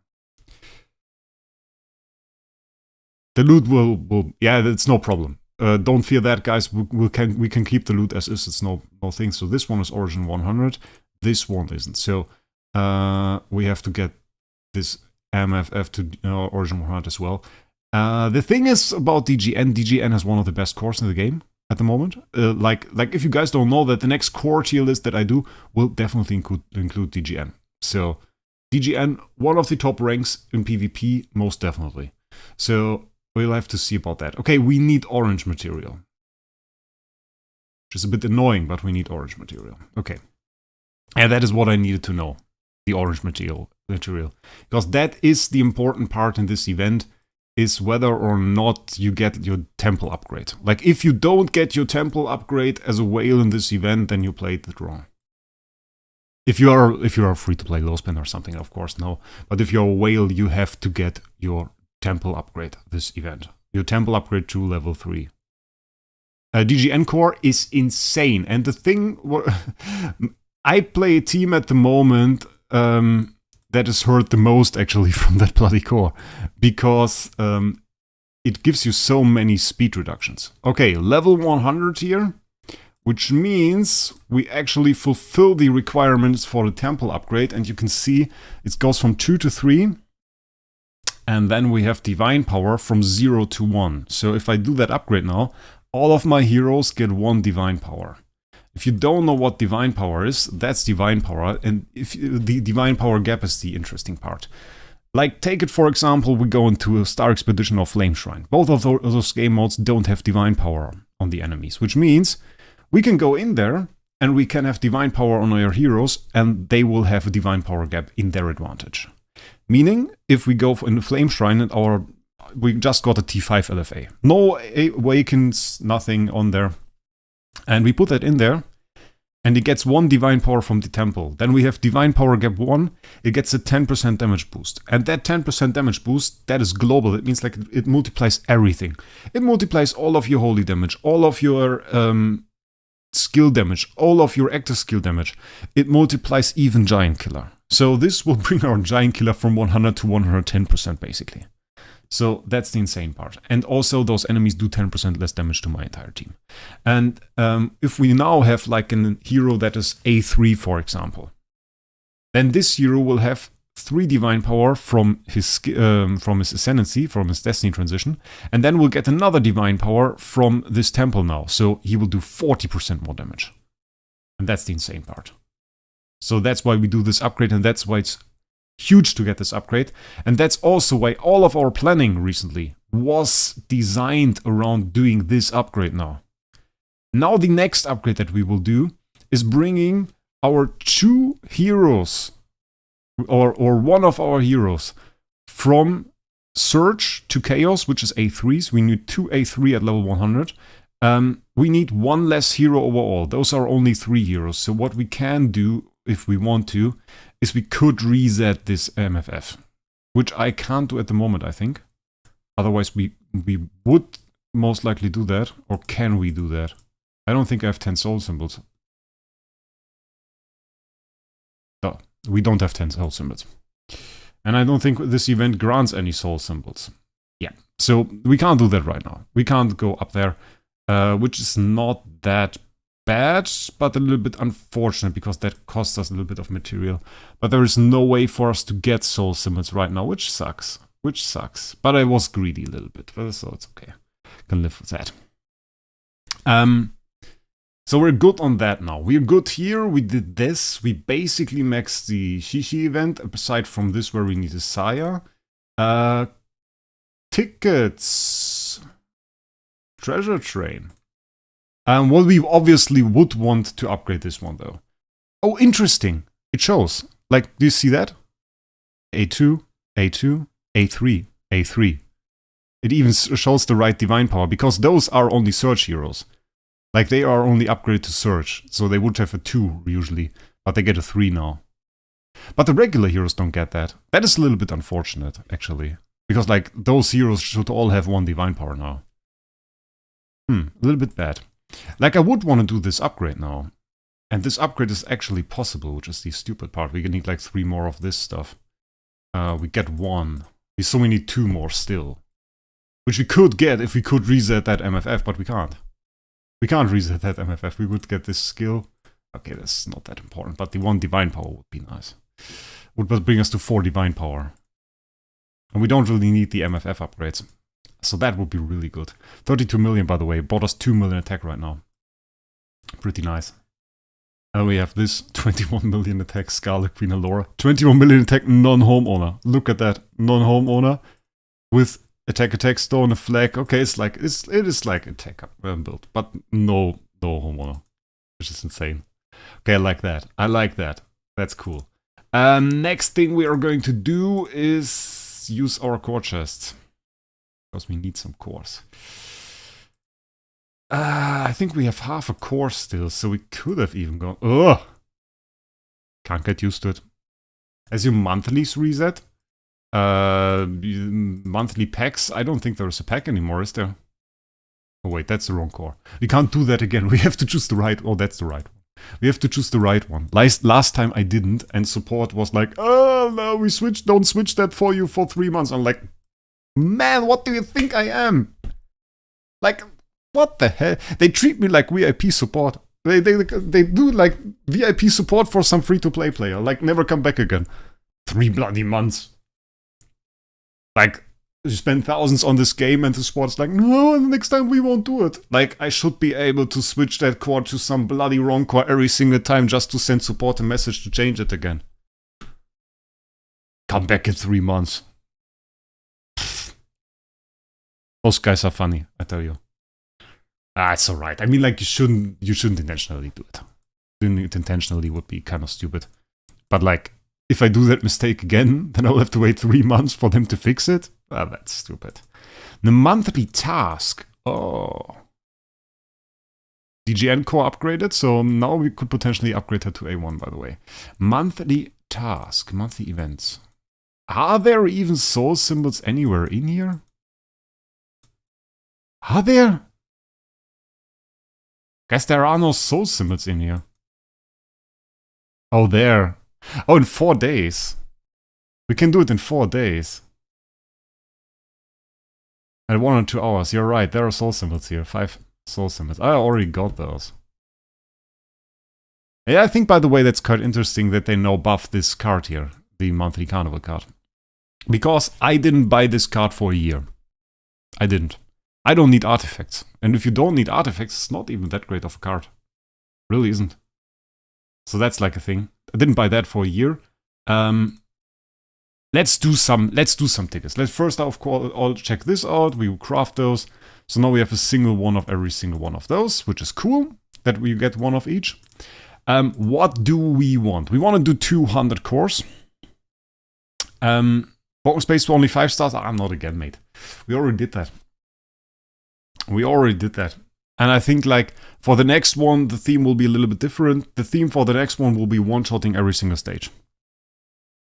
The loot will yeah, that's no problem. Don't fear that, guys. We can keep the loot as is. It's no thing. So this one is Origin 100. This one isn't. So we have to get this MFF to Origin 100 as well. The thing is about DGN. DGN has one of the best cores in the game at the moment. Like if you guys don't know that, the next core tier list that I do will definitely include DGN. So DGN, one of the top ranks in PvP, most definitely. So we'll have to see about that. Okay, we need orange material. Which is a bit annoying, but we need orange material. Okay. And that is what I needed to know. The orange material. Because that is the important part in this event, is whether or not you get your temple upgrade. Like, if you don't get your temple upgrade as a whale in this event, then you played it wrong. If you are free to play low spin or something, of course, no. But if you're a whale, you have to get your temple upgrade this event. Your temple upgrade to level 3. DGN core is insane. And the thing, I play a team at the moment that is hurt the most actually from that bloody core. Because it gives you so many speed reductions. Okay, level 100 here. Which means we actually fulfill the requirements for the temple upgrade. And you can see it goes from 2 to 3. And then we have Divine Power from 0 to 1. So if I do that upgrade now, all of my heroes get 1 Divine Power. If you don't know what Divine Power is, that's Divine Power. And if the Divine Power gap is the interesting part. Like, take it for example, we go into a Star Expedition or Flame Shrine. Both of those game modes don't have Divine Power on the enemies. Which means we can go in there and we can have Divine Power on our heroes, and they will have a Divine Power gap in their advantage. Meaning, if we go in the Flame Shrine and we just got a T5 LFA. No Awakens, nothing on there. And we put that in there, and it gets 1 Divine Power from the Temple. Then we have Divine Power gap 1, it gets a 10% damage boost. And that 10% damage boost, that is global. It means like it multiplies everything. It multiplies all of your holy damage, all of your skill damage, all of your active skill damage. It multiplies even Giant Killer. So this will bring our Giant Killer from 100 to 110% basically. So that's the insane part. And also those enemies do 10% less damage to my entire team. And if we now have like a hero that is A3 for example, then this hero will have 3 Divine Power from his Ascendancy, from his Destiny transition, and then we'll get another Divine Power from this Temple now. So he will do 40% more damage. And that's the insane part. So that's why we do this upgrade, and that's why it's huge to get this upgrade. And that's also why all of our planning recently was designed around doing this upgrade now. Now the next upgrade that we will do is bringing our 2 heroes, or one of our heroes, from Surge to Chaos, which is A3s. We need 2 A3 at level 100. We need 1 less hero overall. Those are only 3 heroes. So what we can do, if we want to, is we could reset this MFF. Which I can't do at the moment, I think. Otherwise we would most likely do that. Or can we do that? I don't think I have 10 soul symbols. No, we don't have 10 soul symbols. And I don't think this event grants any soul symbols. Yeah, so we can't do that right now. We can't go up there, which is not that bad, but a little bit unfortunate because that costs us a little bit of material. But there is no way for us to get soul symbols right now, which sucks. But I was greedy a little bit, so it's okay. Can live with that. So we're good on that now. We're good here. We did this. We basically maxed the Qixi-Event. Aside from this, where we need a Saya. Tickets. Treasure Train. Well, we obviously would want to upgrade this one, though. Oh, interesting. It shows. Like, do you see that? A2, A2, A3, A3. It even shows the right Divine Power, because those are only Surge heroes. Like, they are only upgraded to Surge, so they would have a 2, usually. But they get a 3 now. But the regular heroes don't get that. That is a little bit unfortunate, actually. Because, like, those heroes should all have 1 divine power now. A little bit bad. Like, I would want to do this upgrade now. And this upgrade is actually possible, which is the stupid part. We need, like, 3 more of this stuff. We get 1. So we need 2 more still. Which we could get if we could reset that MFF, but we can't. We can't reset that MFF. We would get this skill. Okay, that's not that important, but the 1 divine power would be nice. Would bring us to 4 divine power. And we don't really need the MFF upgrades. So that would be really good. 32 million, by the way. Bought us 2 million attack right now. Pretty nice. And we have this 21 million attack Scarlet Queen Allura. 21 million attack non-homeowner. Look at that. Non-homeowner with attack stone, a flag. Okay, it is like attack build, but no homeowner. Which is insane. Okay, I like that. I like that. That's cool. Next thing we are going to do is use our core chests. Because we need some cores. I think we have half a core still, so we could have even gone... Ugh! Can't get used to it. As your monthlies reset. Monthly packs. I don't think there is a pack anymore, is there? Oh wait, that's the wrong core. We can't do that again. We have to choose the right... Oh, that's the right one. We have to choose the right one. Last time I didn't, and support was like, oh no, don't switch that for you for 3 months. I'm like, man, what do you think I am? Like, what the hell? They treat me like VIP support. They do like VIP support for some free-to-play player. Like, never come back again. 3 bloody months. Like, you spend thousands on this game and the support's like, no, next time we won't do it. Like, I should be able to switch that core to some bloody wrong core every single time just to send support a message to change it again. Come back in 3 months. Those guys are funny, I tell you. It's alright. I mean, like, you shouldn't intentionally do it. Doing it intentionally would be kind of stupid. But, like, if I do that mistake again, then I'll have to wait 3 months for them to fix it. Ah, that's stupid. The monthly task. Oh. DGN core upgraded, so now we could potentially upgrade her to A1, by the way. Monthly task. Monthly events. Are there even soul symbols anywhere in here? Are there? Guess there are no soul symbols in here. Oh, there. Oh, in 4 days. We can do it in 4 days. At 1 or 2 hours. You're right, there are soul symbols here. 5 soul symbols. I already got those. Yeah, I think, by the way, that's quite interesting that they now buff this card here. The monthly carnival card. Because I didn't buy this card for a year. I didn't. I don't need artifacts. And if you don't need artifacts, it's not even that great of a card. Really isn't. So that's like a thing. I didn't buy that for a year. Let's do some tickets. Let's first of course all check this out. We will craft those. So now we have a single one of every single one of those, which is cool. That we get 1 of each. What do we want? We want to do 200 cores. Focus space for only 5 stars. I'm not again, mate. We already did that. We already did that. And I think, like, for the next one, the theme will be a little bit different. The theme for the next one will be one-shotting every single stage.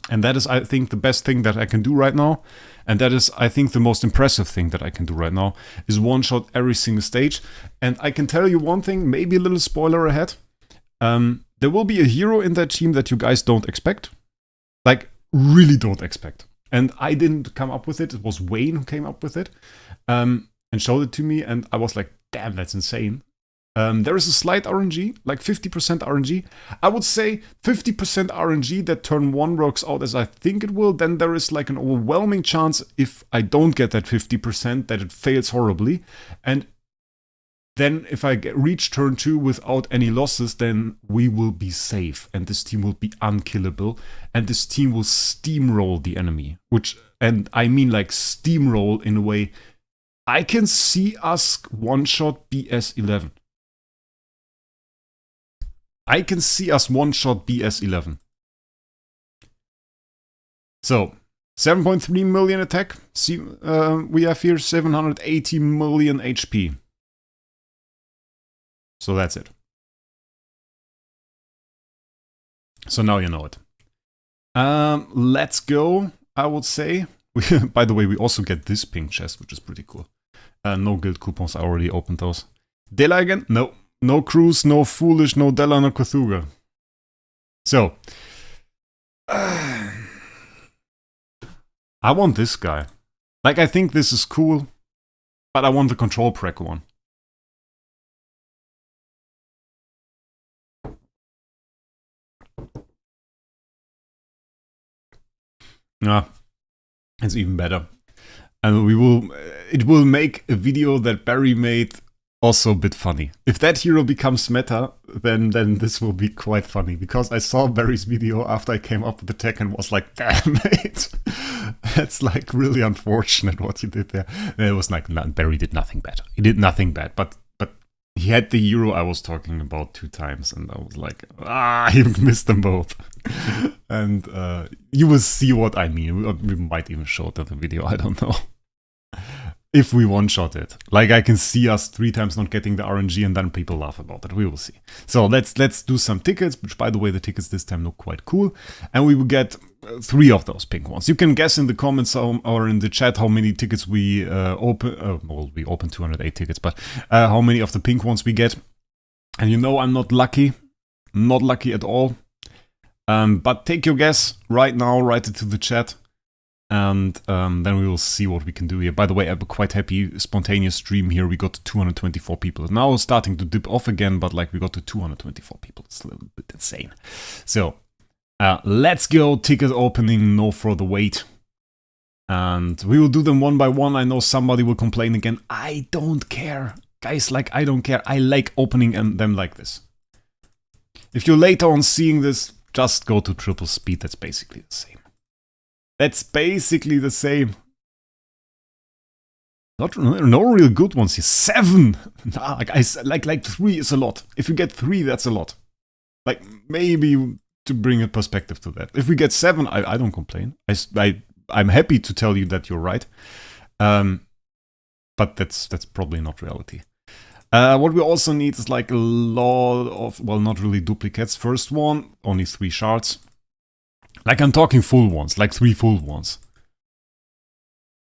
And that is, I think, the best thing that I can do right now. And that is, I think, the most impressive thing that I can do right now. Is one-shot every single stage. And I can tell you one thing, maybe a little spoiler ahead. There will be a hero in that team that you guys don't expect. Like, really don't expect. And I didn't come up with it. It was Wayne who came up with it. And showed it to me, and I was like, damn, that's insane. There is a slight RNG, like 50% RNG. I would say 50% RNG that turn 1 works out as I think it will. Then there is like an overwhelming chance, if I don't get that 50%, that it fails horribly. And then if I reach turn 2 without any losses, then we will be safe. And this team will be unkillable. And this team will steamroll the enemy. And I mean like steamroll in a way... I can see us one-shot BS11. I can see us one-shot BS11. So, 7.3 million attack. See, we have here 780 million HP. So that's it. So now you know it. Let's go, I would say. By the way, we also get this pink chest, which is pretty cool. No guild coupons, I already opened those. Dela again? No. No Cruise, no Foolish, no Dela, no Cthulhu. So. I want this guy. Like, I think this is cool, but I want the control prec one. Yeah, it's even better. And it will make a video that Barry made also a bit funny. If that hero becomes meta, then this will be quite funny. Because I saw Barry's video after I came up with the tech and was like, damn it. That's like really unfortunate what you did there. And it was like, Barry did nothing bad. He did nothing bad, but he had the hero I was talking about 2 times, and I was like, he missed them both. And you will see what I mean. We might even show it in the video, I don't know. If we one-shot it. Like, I can see us 3 times not getting the RNG and then people laugh about it. We will see. So let's do some tickets, which, by the way, the tickets this time look quite cool. And we will get 3 of those pink ones. You can guess in the comments or in the chat how many tickets we open. Well, we open 208 tickets, but how many of the pink ones we get. And you know I'm not lucky. Not lucky at all. But take your guess right now. Write it to the chat. And then we will see what we can do here. By the way, I'm quite happy. Spontaneous stream here. We got to 224 people. Now it's starting to dip off again, but like we got to 224 people. It's a little bit insane. So let's go. Ticket opening. No further wait. And we will do them one by one. I know somebody will complain again. I don't care. Guys, like, I don't care. I like opening them like this. If you're later on seeing this, just go to triple speed. That's basically the same. That's basically the same. No real good ones here. 7! Nah, like 3 is a lot. If you get 3, that's a lot. Like, maybe to bring a perspective to that. If we get 7, I don't complain. I'm happy to tell you that you're right. But that's probably not reality. What we also need is like a lot of, well, not really duplicates. First one, only 3 shards. Like, I'm talking full ones, like 3 full ones.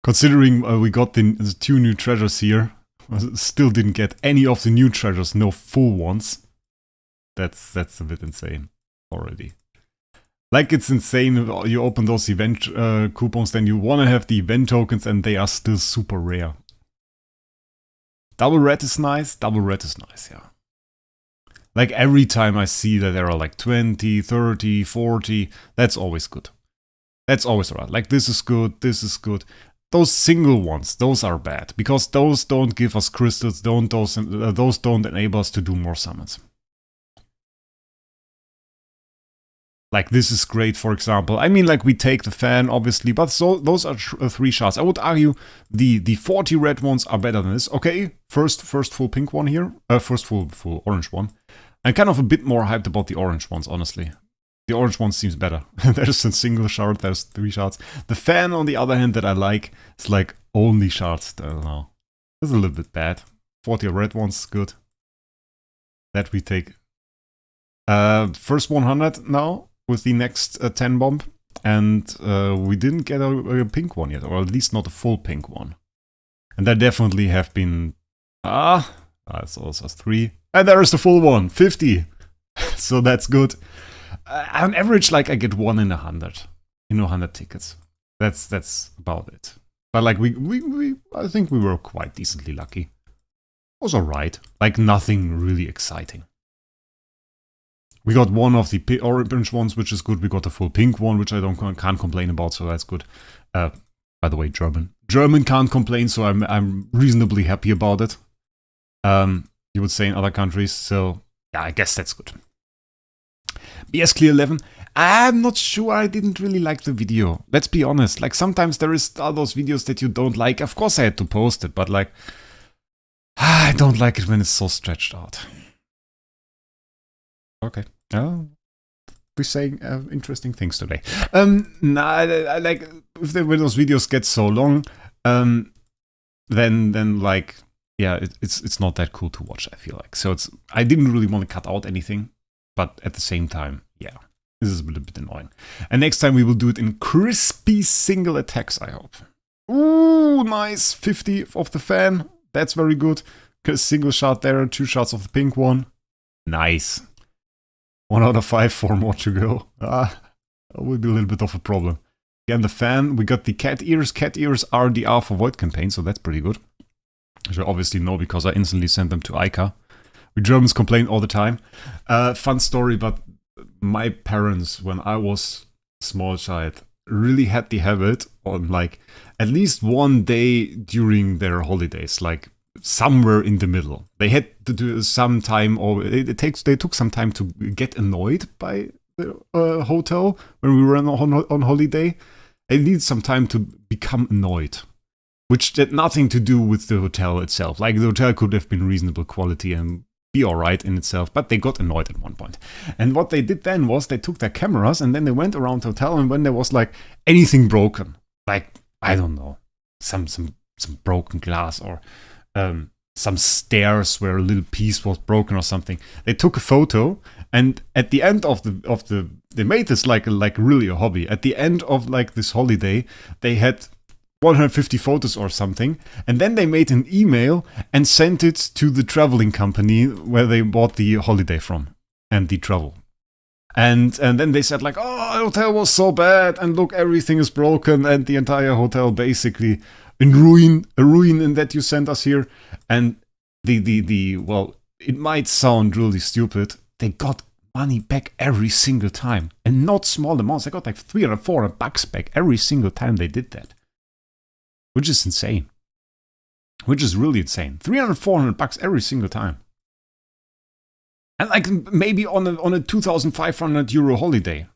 Considering we got the 2 new treasures here, still didn't get any of the new treasures, no full ones. That's a bit insane already. Like, it's insane, you open those event coupons, then you want to have the event tokens and they are still super rare. Double red is nice, yeah. Like, every time I see that there are like 20, 30, 40, that's always good. That's always alright. Like, this is good, this is good. Those single ones, those are bad. Because those don't give us crystals, those don't enable us to do more summons. Like, this is great, for example. I mean, like, we take the fan, obviously, but those are 3 shards. I would argue the 40 red ones are better than this. Okay, first full pink one here. First full orange one. I'm kind of a bit more hyped about the orange ones, honestly. The orange one seems better. There's a single shard, there's 3 shards. The fan, on the other hand, that I like, is like only shards. I don't know. It's a little bit bad. 40 red ones, good. That we take. First 100 now, with the next 10 bomb. And we didn't get a pink one yet, or at least not a full pink one. And there definitely have been... it's also 3. And there is the full one, 50. So that's good. On average, like, I get 1 in 100. 100 tickets. That's about it. But like, I think we were quite decently lucky. It was alright. Like, nothing really exciting. We got one of the orange ones, which is good. We got the full pink one, which I can't complain about, so that's good. By the way, German can't complain, so I'm reasonably happy about it. You would say in other countries, so yeah, I guess that's good. BS Clear 11. I'm not sure, I didn't really like the video. Let's be honest, like, sometimes there is all those videos that you don't like. Of course I had to post it, but like, I don't like it when it's so stretched out. Okay. Oh, we're saying interesting things today. Nah, I like, when those videos get so long, then like, yeah, it's not that cool to watch, I feel like. So I didn't really want to cut out anything, but at the same time, yeah. This is a little bit annoying. And next time we will do it in crispy single attacks, I hope. Ooh, nice. 50 of the fan. That's very good. Single shot there, 2 shots of the pink one. Nice. 1 out of 5, 4 more to go. That will be a little bit of a problem. Again, the fan, we got the cat ears. Cat ears are the R for Void campaign, so that's pretty good. Which I obviously know because I instantly sent them to Ica. We Germans complain all the time. Fun story, but my parents, when I was a small child, really had the habit on like at least one day during their holidays, like somewhere in the middle. They had to do some time, or they took some time to get annoyed by the hotel when we were on holiday. They needed some time to become annoyed, which had nothing to do with the hotel itself. Like the hotel could have been reasonable quality and be alright in itself, but they got annoyed at one point. And what they did then was they took their cameras and then they went around the hotel, and when there was like anything broken, like, I don't know, some broken glass or some stairs where a little piece was broken or something, they took a photo, and at the end of the they made this like really a hobby. At the end of like this holiday, they had 150 photos or something, and then they made an email and sent it to the traveling company where they bought the holiday from and the travel. And then they said like, oh, the hotel was so bad, and look, everything is broken, and the entire hotel basically in ruin, a ruin in that you sent us here. And well, it might sound really stupid, they got money back every single time, and not small amounts. They got like $300-400 back every single time they did that. Which is insane. Which is really insane. $300-400 every single time. And like maybe on a 2,500 euro holiday.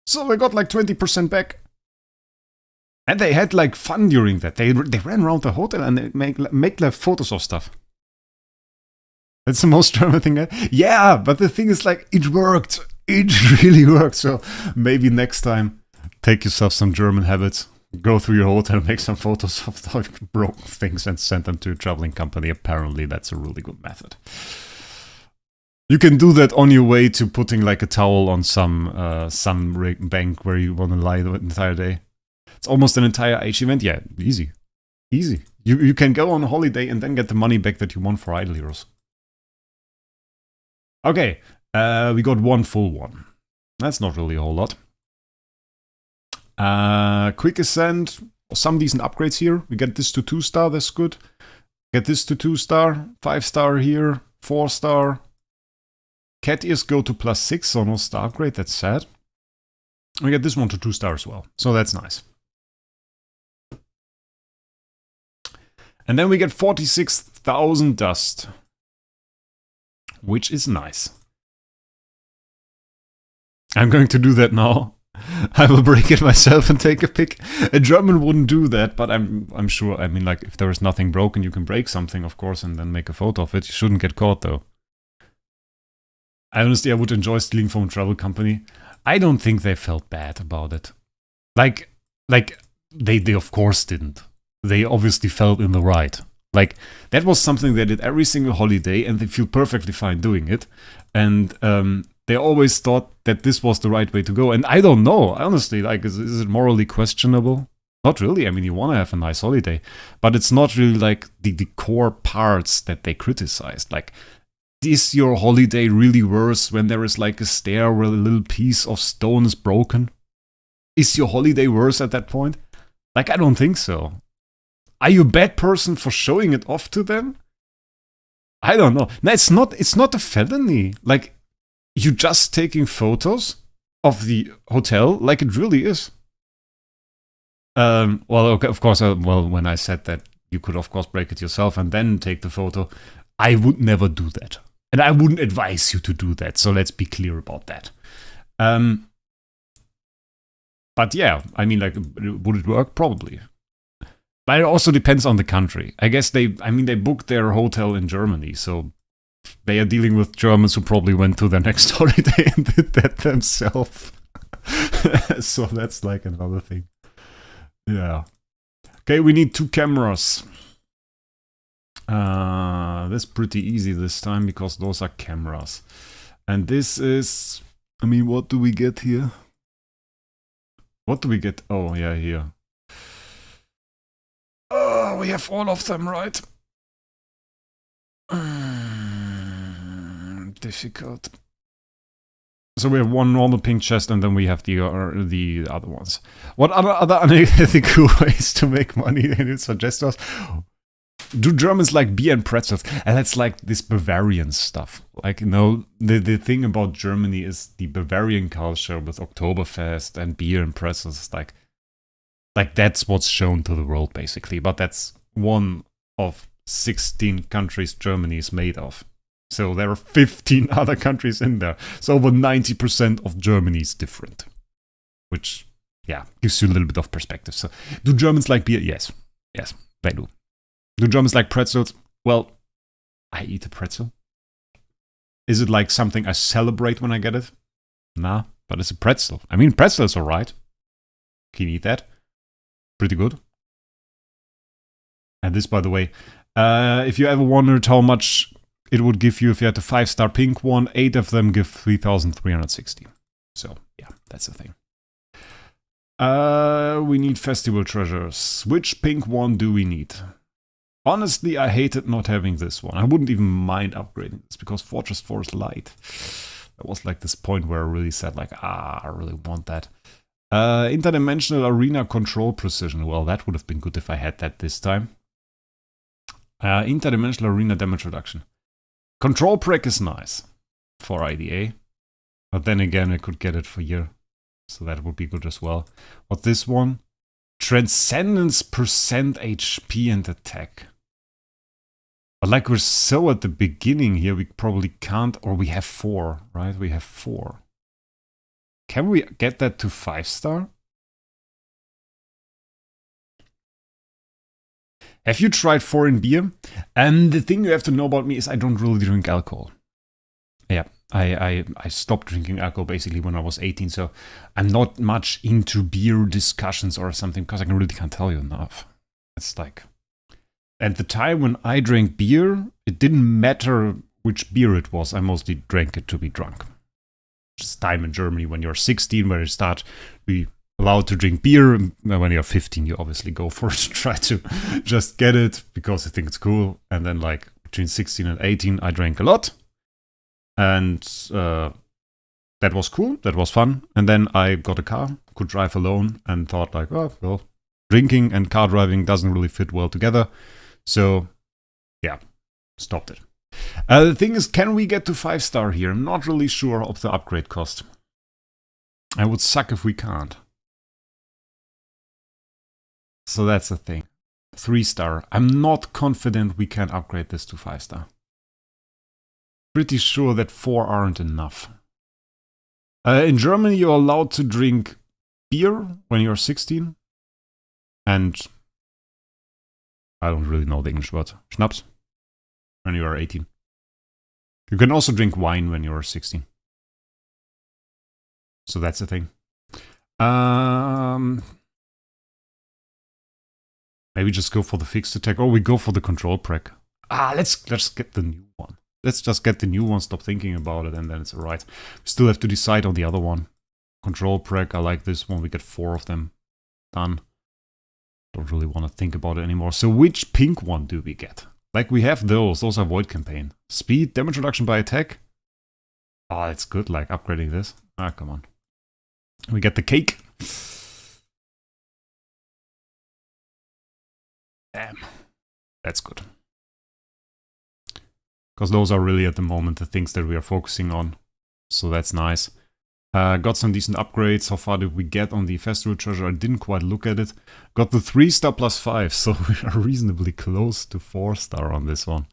So they got like 20% back. And they had like fun during that. They ran around the hotel and they make like photos of stuff. That's the most German thing. Yeah, but the thing is like, it worked. It really worked. So maybe next time, take yourself some German habits. Go through your hotel, make some photos of the broken things and send them to a traveling company. Apparently, that's a really good method. You can do that on your way to putting like a towel on some bank where you want to lie the entire day. It's almost an entire Qixi-Event. Yeah, easy. Easy. You can go on a holiday and then get the money back that you won for idle heroes. Okay, we got one full one. That's not really a whole lot. Quick Ascent, some decent upgrades here. We get this to 2-star, that's good. Get this to 2-star, 5-star here, 4-star. Cat ears go to +6, so no star upgrade, that's sad. We get this one to 2-star as well, so that's nice. And then we get 46,000 dust, which is nice. I'm going to do that now. I will break it myself and take a pic. A German wouldn't do that, but I'm sure, I mean, like, if there is nothing broken, you can break something, of course, and then make a photo of it. You shouldn't get caught, though. Honestly, I would enjoy stealing from a travel company. I don't think they felt bad about it. Like they of course didn't. They obviously felt in the right. Like, that was something they did every single holiday, and they feel perfectly fine doing it. And they always thought that this was the right way to go. And I don't know, honestly, like, is it morally questionable? Not really. I mean, you want to have a nice holiday, but it's not really like the core parts that they criticized. Like, is your holiday really worse when there is like a stair where a little piece of stone is broken? Is your holiday worse at that point? Like, I don't think so. Are you a bad person for showing it off to them? I don't know. No, it's not a felony. Like, you just taking photos of the hotel like it really is. Well, okay, of course, well, when I said that you could, of course, break it yourself and then take the photo, I would never do that. And I wouldn't advise you to do that, so let's be clear about that. But yeah, I mean, like, would it work? Probably. But it also depends on the country. I guess they booked their hotel in Germany, so they are dealing with Germans who probably went to their next holiday and did that themselves. So that's like another thing. Yeah. Okay, we need 2 cameras. That's pretty easy this time because those are cameras. And this is I mean, what do we get here? What do we get? Oh, yeah, here. Oh, we have all of them, right? Difficult. So we have one normal pink chest, and then we have the other ones. What other unethical ways to make money? And it suggests us. Do Germans like beer and pretzels? And that's like this Bavarian stuff. Like, you know, the thing about Germany is the Bavarian culture with Oktoberfest and beer and pretzels. Like that's what's shown to the world, basically. But that's one of 16 countries Germany is made of. So there are 15 other countries in there. So over 90% of Germany is different. Which, yeah, gives you a little bit of perspective. So, do Germans like beer? Yes. Yes, they do. Do Germans like pretzels? Well, I eat a pretzel. Is it like something I celebrate when I get it? Nah, but it's a pretzel. I mean, pretzel's alright. Can you eat that? Pretty good. And this, by the way, if you ever wondered how much it would give you if you had the 5-star pink one, 8 of them give 3,360. So, yeah, that's the thing. We need festival treasures. Which pink one do we need? Honestly, I hated not having this one. I wouldn't even mind upgrading this because Fortress 4 is light. That was like this point where I really said like, I really want that. Interdimensional Arena Control Precision. Well, that would have been good if I had that this time. Interdimensional Arena Damage Reduction. Control Prec is nice for IDA. But then again, I could get it for year. So that would be good as well. But this one? Transcendence percent HP and attack. But like we're so at the beginning here, we probably can't, or we have 4, right? We have 4. Can we get that to 5-star? Have you tried 4 in beer? And the thing you have to know about me is I don't really drink alcohol. Yeah, I stopped drinking alcohol basically when I was 18, so I'm not much into beer discussions or something because I really can't tell you enough. It's like, at the time when I drank beer, it didn't matter which beer it was. I mostly drank it to be drunk. It's time in Germany when you're 16, where you start to be allowed to drink beer. When you're 15, you obviously go for it, try to just get it because you think it's cool. And then like between 16 and 18, I drank a lot. And that was cool, that was fun. And then I got a car, could drive alone, and thought like, oh, well, drinking and car driving doesn't really fit well together. So, yeah, stopped it. The thing is, can we get to 5-star here? I'm not really sure of the upgrade cost. I would suck if we can't. So that's the thing. 3-star. I'm not confident we can upgrade this to 5-star. Pretty sure that 4 aren't enough. In Germany, you're allowed to drink beer when you're 16. And I don't really know the English word. Schnaps when you are 18. You can also drink wine when you're 16. So that's the thing. Maybe just go for the fixed attack, or we go for the control prec. Let's get the new one. Let's just get the new one, stop thinking about it, and then it's alright. We still have to decide on the other one. Control prec, I like this one. We get 4 of them. Done. Don't really want to think about it anymore. So which pink one do we get? Like we have those are void campaign. Speed, damage reduction by attack. It's good, like upgrading this. Come on. We get the cake. Damn. That's good. Because those are really at the moment the things that we are focusing on. So that's nice. Got some decent upgrades. How far did we get on the festival treasure? I didn't quite look at it. Got the 3-star plus 5, so we are reasonably close to 4-star on this one.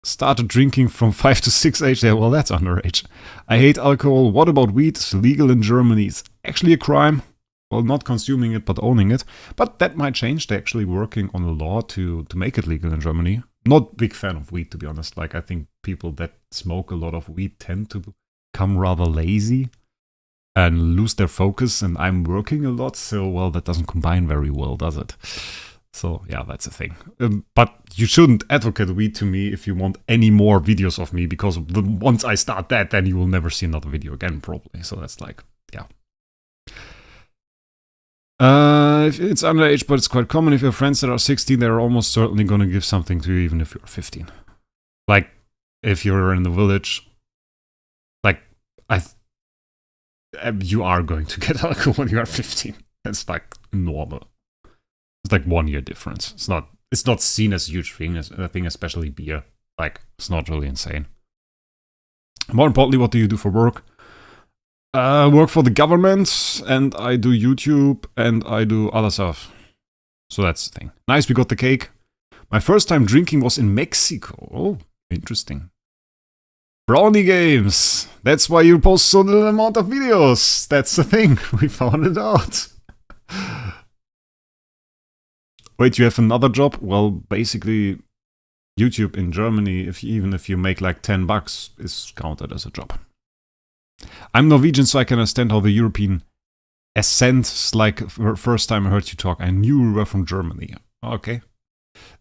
Started drinking from 5 to 6 age. Yeah, well, that's underage. I hate alcohol. What about weed? It's legal in Germany. It's actually a crime. Well, not consuming it, but owning it. But that might change. They're actually working on a law to make it legal in Germany. Not big fan of weed, to be honest. Like, I think people that smoke a lot of weed tend to become rather lazy and lose their focus. And I'm working a lot, so, well, that doesn't combine very well, does it? So yeah, that's a thing. But you shouldn't advocate weed to me if you want any more videos of me, because once I start that, then you will never see another video again, probably. So that's like, yeah. If it's underage, but it's quite common. If you have friends that are 16, they're almost certainly going to give something to you, even if you're 15. Like, if you're in the village, like, you are going to get alcohol when you are 15. It's like normal. It's like 1 year difference. It's not seen as a huge thing, especially beer. Like, it's not really insane. More importantly, what do you do for work? Work for the government, and I do YouTube, and I do other stuff. So that's the thing. Nice, we got the cake. My first time drinking was in Mexico. Oh, interesting. Brownie games. That's why you post so little amount of videos. That's the thing. We found it out. Wait, you have another job? Well, basically, YouTube in Germany, even if you make like $10, is counted as a job. I'm Norwegian, so I can understand how the European accent, like first time I heard you talk, I knew you were from Germany. Okay.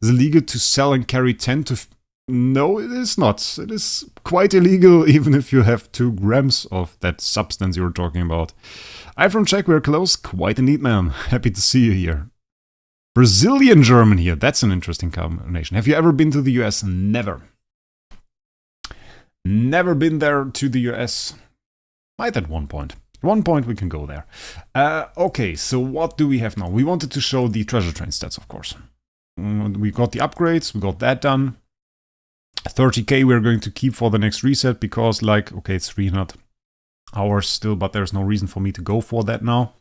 Is it legal to sell and carry 10 to... No, it is not. It is quite illegal, even if you have 2 grams of that substance you were talking about. I'm from Czech, we're close. Quite a neat man. Happy to see you here. Brazilian German here. That's an interesting combination. Have you ever been to the US? Never. Never been there to the US. Might at one point. At one point we can go there. Okay, so what do we have now? We wanted to show the treasure train stats, of course. We got the upgrades, we got that done. 30k we're going to keep for the next reset because, like, okay, it's 300 hours still, but there's no reason for me to go for that now.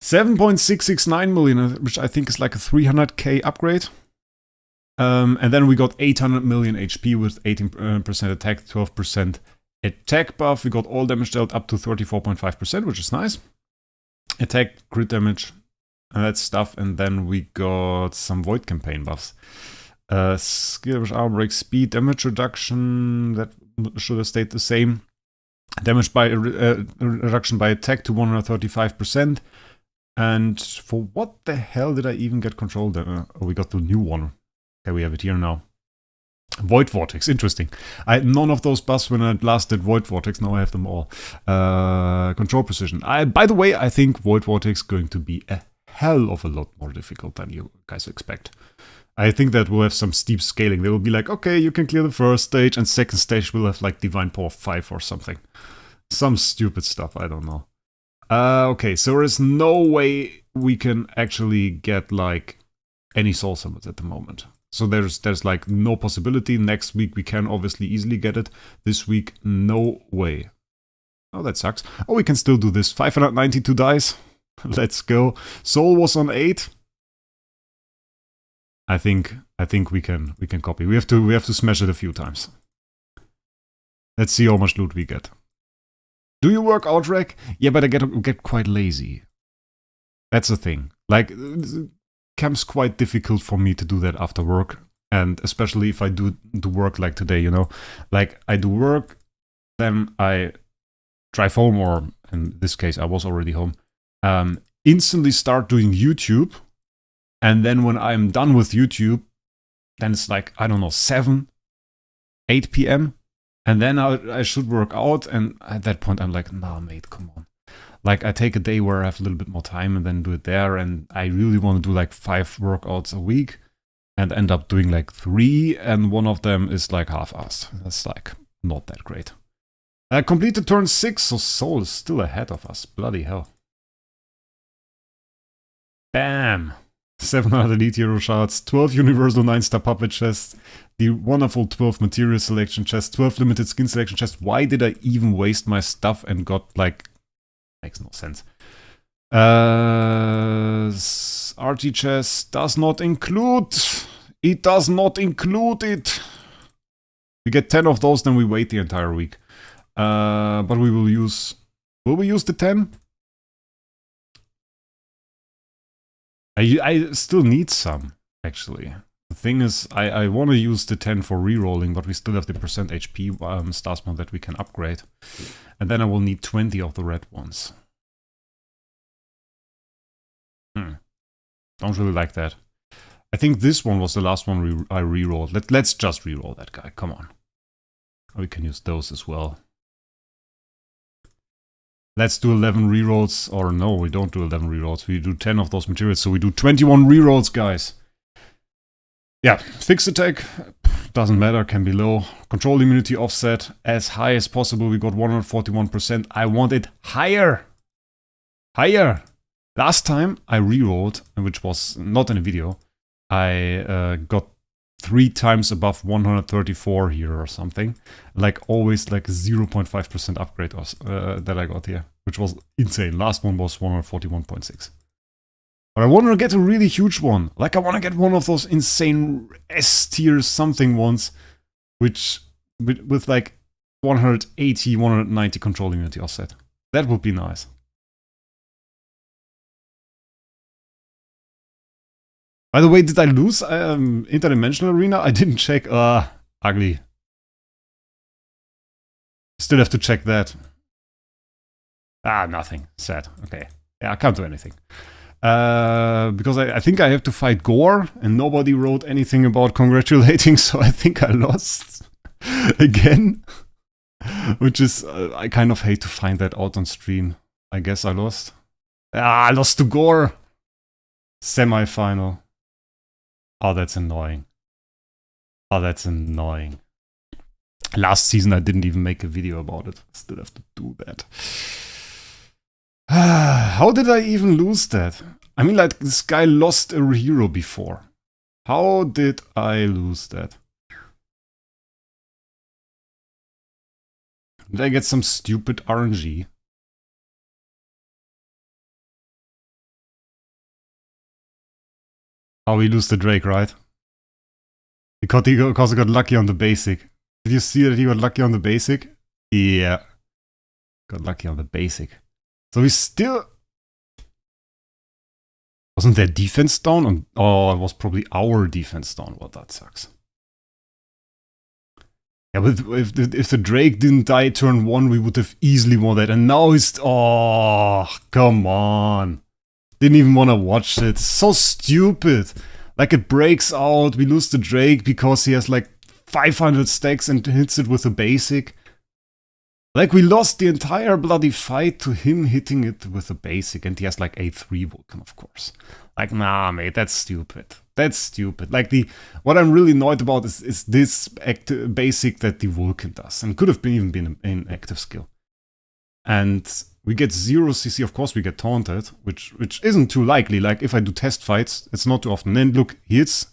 7.669 million, which I think is like a 300k upgrade. And then we got 800 million HP with 18% attack, 12% attack buff. We got all damage dealt up to 34.5%, which is nice. Attack, crit damage, and that stuff. And then we got some Void Campaign buffs. Skill damage, armor break, speed, damage reduction, that should have stayed the same. Damage by reduction by attack to 135%. And for what the hell did I even get control? Oh, we got the new one. Okay, we have it here now. Void Vortex, interesting. I had none of those buffs when I last did Void Vortex, now I have them all. Control precision. By the way, I think Void Vortex is going to be a hell of a lot more difficult than you guys expect. I think that we'll have some steep scaling. They will be like, okay, you can clear the first stage, and second stage will have like Divine Power 5 or something. Some stupid stuff, I don't know. Okay, so there is no way we can actually get like any soul summons at the moment. So there's like no possibility. Next week we can obviously easily get it. This week, no way. Oh, that sucks. Oh, we can still do this. 592 dice. Let's go. Soul was on 8. I think we can copy. We have to smash it a few times. Let's see how much loot we get. Do you work out, Rec? Yeah, but I get quite lazy. That's the thing. Like, it becomes quite difficult for me to do that after work. And especially if I do work like today, you know? Like, I do work, then I drive home, or in this case, I was already home. Instantly start doing YouTube. And then when I'm done with YouTube, then it's like, I don't know, 7, 8 p.m. And then I should work out, and at that point I'm like, nah, mate, come on. Like, I take a day where I have a little bit more time and then do it there, and I really want to do like 5 workouts a week, and end up doing like 3, and one of them is like half-assed. That's like not that great. Completed turn 6, so Soul is still ahead of us. Bloody hell. Bam! 700 Elite Hero Shards, 12 Universal 9-star Puppet Chests, the wonderful 12 Material Selection Chests, 12 Limited Skin Selection Chests. Why did I even waste my stuff and got, like... Makes no sense. RT Chest does not include... It does not include it! We get 10 of those, then we wait the entire week. But we will use... Will we use the 10? I still need some, actually. The thing is, I want to use the 10 for rerolling, but we still have the percent HP Starsmon that we can upgrade. And then I will need 20 of the red ones. Don't really like that. I think this one was the last one I rerolled. Let's just reroll that guy. Come on. We can use those as well. Let's do 11 rerolls. Or no, we don't do 11 rerolls. We do 10 of those materials. So we do 21 rerolls, guys. Yeah, fixed attack. Doesn't matter, can be low. Control immunity offset as high as possible. We got 141%. I want it higher. Higher. Last time I rerolled, which was not in a video, I got 3 times above 134 here or something. Like always like 0.5% upgrade that I got here, which was insane. Last one was 141.6. But I want to get a really huge one. Like I want to get one of those insane S tier something ones, which with like 180, 190 control immunity offset. That would be nice. By the way, did I lose Interdimensional Arena? I didn't check. Ugly. Still have to check that. Nothing. Sad. Okay. Yeah, I can't do anything. Because I think I have to fight Gore, and nobody wrote anything about congratulating, so I think I lost again. Which is, I kind of hate to find that out on stream. I guess I lost. I lost to Gore! Semi-final. Oh, that's annoying. Oh, that's annoying. Last season I didn't even make a video about it. Still have to do that. How did I even lose that? I mean, like, this guy lost a hero before. How did I lose that? Did I get some stupid RNG? Oh, we lose the Drake, right? Because he got lucky on the basic. Did you see that he got lucky on the basic? Yeah. Got lucky on the basic. So we still... Wasn't their defense down? Oh, it was probably our defense down. Well, that sucks. Yeah, but if the Drake didn't die turn 1, we would have easily won that. And now he's... Oh, come on. Didn't even want to watch it. So stupid. Like it breaks out. We lose the Drake because he has like 500 stacks and hits it with a basic. Like we lost the entire bloody fight to him hitting it with a basic. And he has like A3 Vulcan, of course. Like, nah, mate, that's stupid. That's stupid. Like what I'm really annoyed about is this basic that the Vulcan does. And could have even been an active skill. And we get 0 CC, of course we get taunted, which isn't too likely. Like if I do test fights, it's not too often. Then look, he hits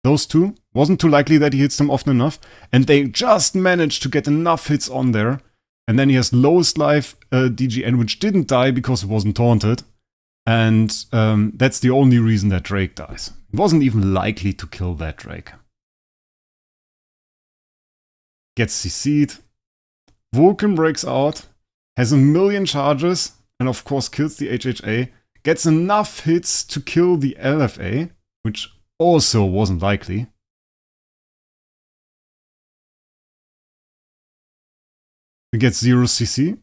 those two. Wasn't too likely that he hits them often enough. And they just managed to get enough hits on there. And then he has lowest life DGN, which didn't die because it wasn't taunted. And that's the only reason that Drake dies. It wasn't even likely to kill that Drake. Gets CC'd. Vulcan breaks out. Has a million charges, and of course kills the HHA, gets enough hits to kill the LFA, which also wasn't likely. We get 0 CC,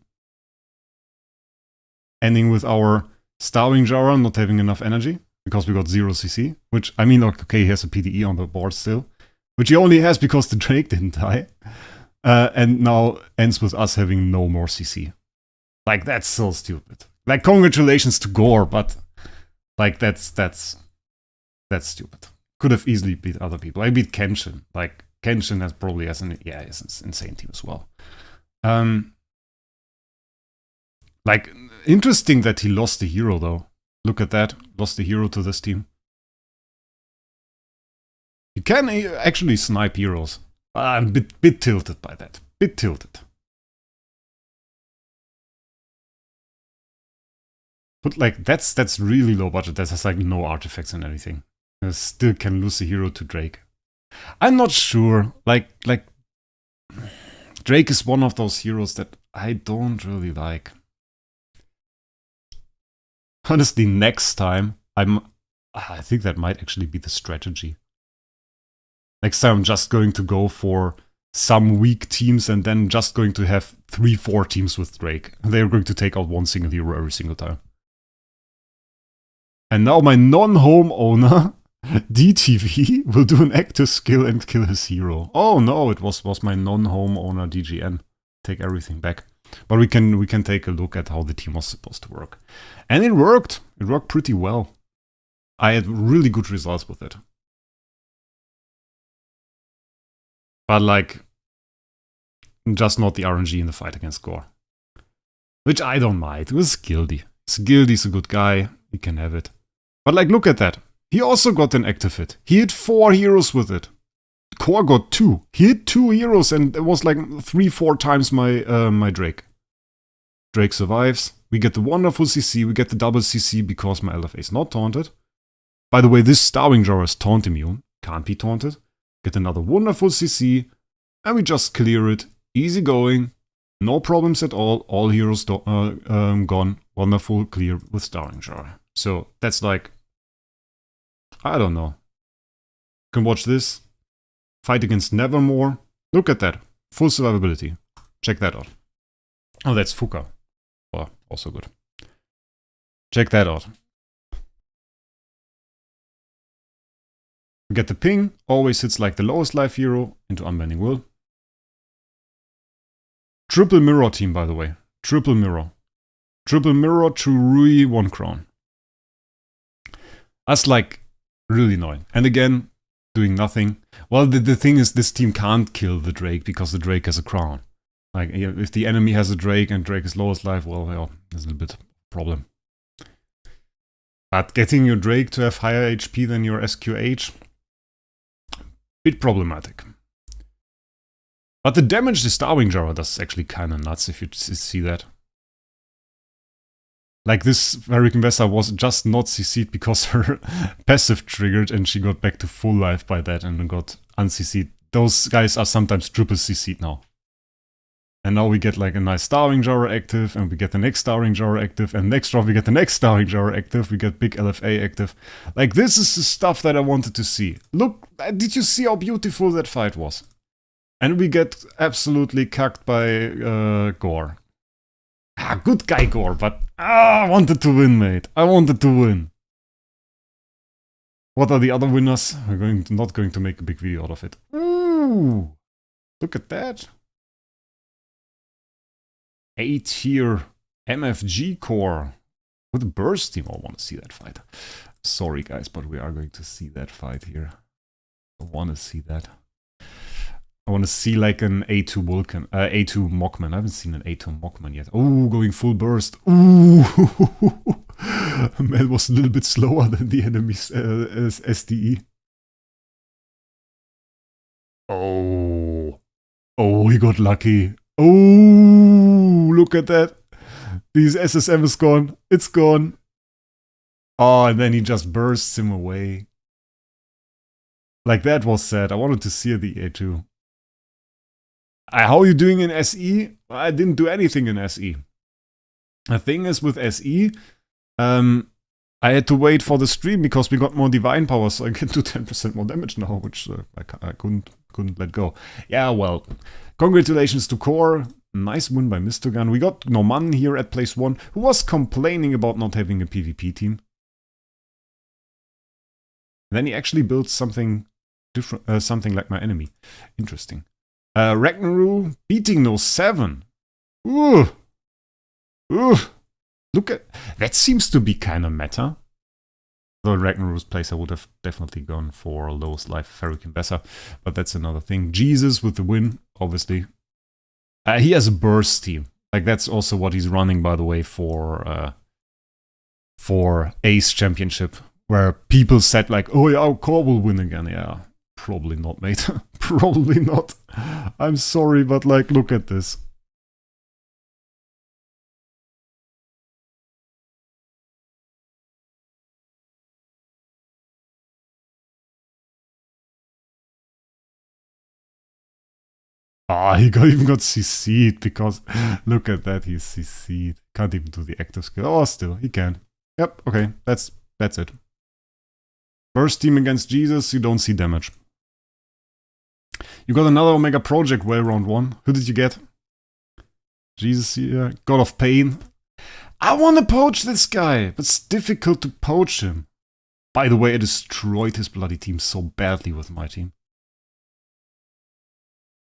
ending with our Starving Jara not having enough energy, because we got 0 CC, which, I mean, okay, he has a PDE on the board still, which he only has because the Drake didn't die, and now ends with us having no more CC. Like, that's so stupid. Like, congratulations to Gore, but like, that's stupid. Could have easily beat other people. I beat Kenshin. Like, Kenshin has probably has an insane team as well. Like, interesting that he lost the hero though. Look at that, lost the hero to this team. You can actually snipe heroes. I'm a bit tilted by that. Bit tilted. But like, that's really low budget. That has like no artifacts and everything. I still can lose a hero to Drake. I'm not sure. Like Drake is one of those heroes that I don't really like. Honestly, next time I think that might actually be the strategy. Next time I'm just going to go for some weak teams and then just going to have 3-4 teams with Drake. They're going to take out one single hero every single time. And now my non-homeowner, DTV, will do an active skill and kill his hero. Oh no, it was my non-homeowner DGN. Take everything back. But we can take a look at how the team was supposed to work. And it worked. It worked pretty well. I had really good results with it. But like, just not the RNG in the fight against Gore. Which I don't mind. It was Skildy. Skildy's a good guy. He can have it. But like, look at that. He also got an active hit. He hit 4 heroes with it. Core got 2. He hit 2 heroes and it was like 3-4 times my Drake. Drake survives. We get the wonderful CC. We get the double CC because my LFA is not taunted. By the way, this Starving Jar is taunt immune. Can't be taunted. Get another wonderful CC. And we just clear it. Easy going. No problems at all. All heroes gone. Wonderful clear with Starving Jar. So that's like, I don't know. You can watch this. Fight against Nevermore. Look at that. Full survivability. Check that out. Oh, that's Fuka. Oh, also good. Check that out. We get the ping. Always hits like the lowest life hero into Unbending Will. Triple mirror team, by the way. Triple mirror. Triple mirror to Rui 1 crown. That's like really annoying. And again, doing nothing. Well, the thing is, this team can't kill the Drake because the Drake has a crown. Like, if the enemy has a Drake and Drake is lowest life, well, yeah, there's a little bit of a problem. But getting your Drake to have higher HP than your SQH, bit problematic. But the damage the Starving Jar does is actually kind of nuts if you see that. Like this Wraec Vesa was just not CC'd because her passive triggered and she got back to full life by that and then got un-CC'd. Those guys are sometimes triple CC'd now. And now we get like a nice Starving Jar active and we get the next Starving Jar active and next round we get the next Starving Jar active, we get big LFA active. Like this is the stuff that I wanted to see. Look, did you see how beautiful that fight was? And we get absolutely cucked by Gore. Ah, good guy Gore, but I wanted to win, mate. I wanted to win. What are the other winners? We're not going to make a big video out of it. Ooh, look at that. 8-tier MFG core with a burst team. I want to see that fight. Sorry guys, but we are going to see that fight here. I want to see that. I want to see like an A2 Vulcan, A2 Mockman. I haven't seen an A2 Mockman yet. Oh, going full burst. Ooh, Mel was a little bit slower than the enemy's SDE. Oh, oh, he got lucky. Oh, look at that. His SSM is gone. It's gone. Oh, and then he just bursts him away. Like that was sad. I wanted to see the A2. How are you doing in SE? I didn't do anything in SE. The thing is with SE, I had to wait for the stream because we got more divine power, so I can do 10% more damage now, which I couldn't let go. Yeah, well, congratulations to Core. Nice win by Mr. Gun. We got Norman here at place 1, who was complaining about not having a PvP team. And then he actually built something different, something like my enemy. Interesting. Ragnaru beating no 7. Ooh. Ooh. Look at that, seems to be kind of meta. Though in Ragnaru's place I would have definitely gone for lowest life Wraec Vesa, but that's another thing. Jesus with the win, obviously. He has a burst team. Like that's also what he's running, by the way, for Ace Championship, where people said like, oh yeah, Core will win again. Yeah. Probably not, mate. Probably not. I'm sorry, but like, look at this. Ah, he even got CC'd because look at that, he's CC'd. Can't even do the active skill. Oh, still, he can. Yep, okay, that's it. First team against Jesus, you don't see damage. You got another Omega Project well round 1. Who did you get? Jesus here. God of Pain. I want to poach this guy, but it's difficult to poach him. By the way, I destroyed his bloody team so badly with my team.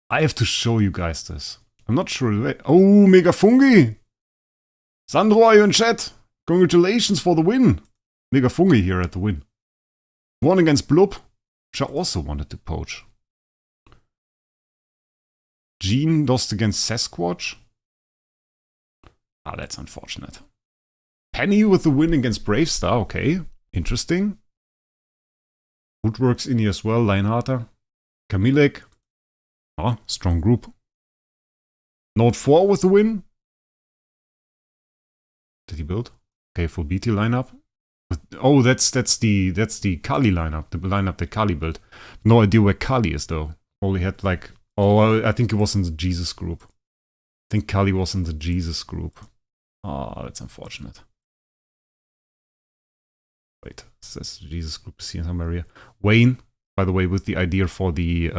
I have to show you guys this. I'm not sure. Oh, Mega Fungi! Sandro, are you in chat? Congratulations for the win. Mega Fungi here at the win. Won against Blub, which I also wanted to poach. Gene lost against Sasquatch. Ah, that's unfortunate. Penny with the win against Bravestar, okay. Interesting. Woodworks in here as well, Lionhearter. Kamilek. Ah, strong group. Note 4 with the win. Did he build? Okay, full BT lineup. Oh, that's the Kali lineup, the lineup that Kali built. No idea where Kali is though. Only had like, oh, I think it was in the Jesus group. I think Kali was in the Jesus group. Oh, that's unfortunate. Wait, says Jesus group is here somewhere here. Wayne, by the way, with the idea for the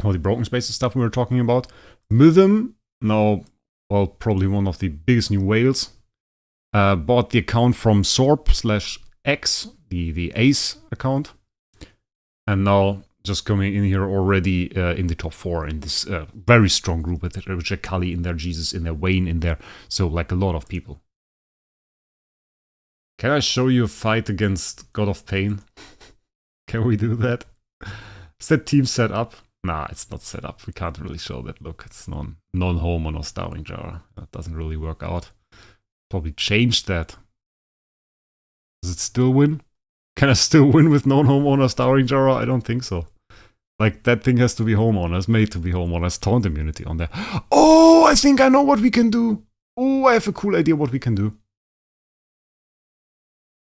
broken spaces stuff we were talking about. Mythm, now, well, probably one of the biggest new whales. Bought the account from Sorp/X, the Ace account. And now just coming in here already in the top 4 in this very strong group with Richard Kali in there, Jesus in there, Wayne in there. So like a lot of people. Can I show you a fight against God of Pain? Can we do that? Is that team set up? Nah, it's not set up. We can't really show that. Look, it's non-home or no Starving Jar. That doesn't really work out. Probably change that. Does it still win? Can I still win with non-homeowner Starving Jar? I don't think so. Like, that thing has to be homeowner. It's made to be homeowner. It's taunt immunity on there. Oh, I think I know what we can do. Oh, I have a cool idea what we can do.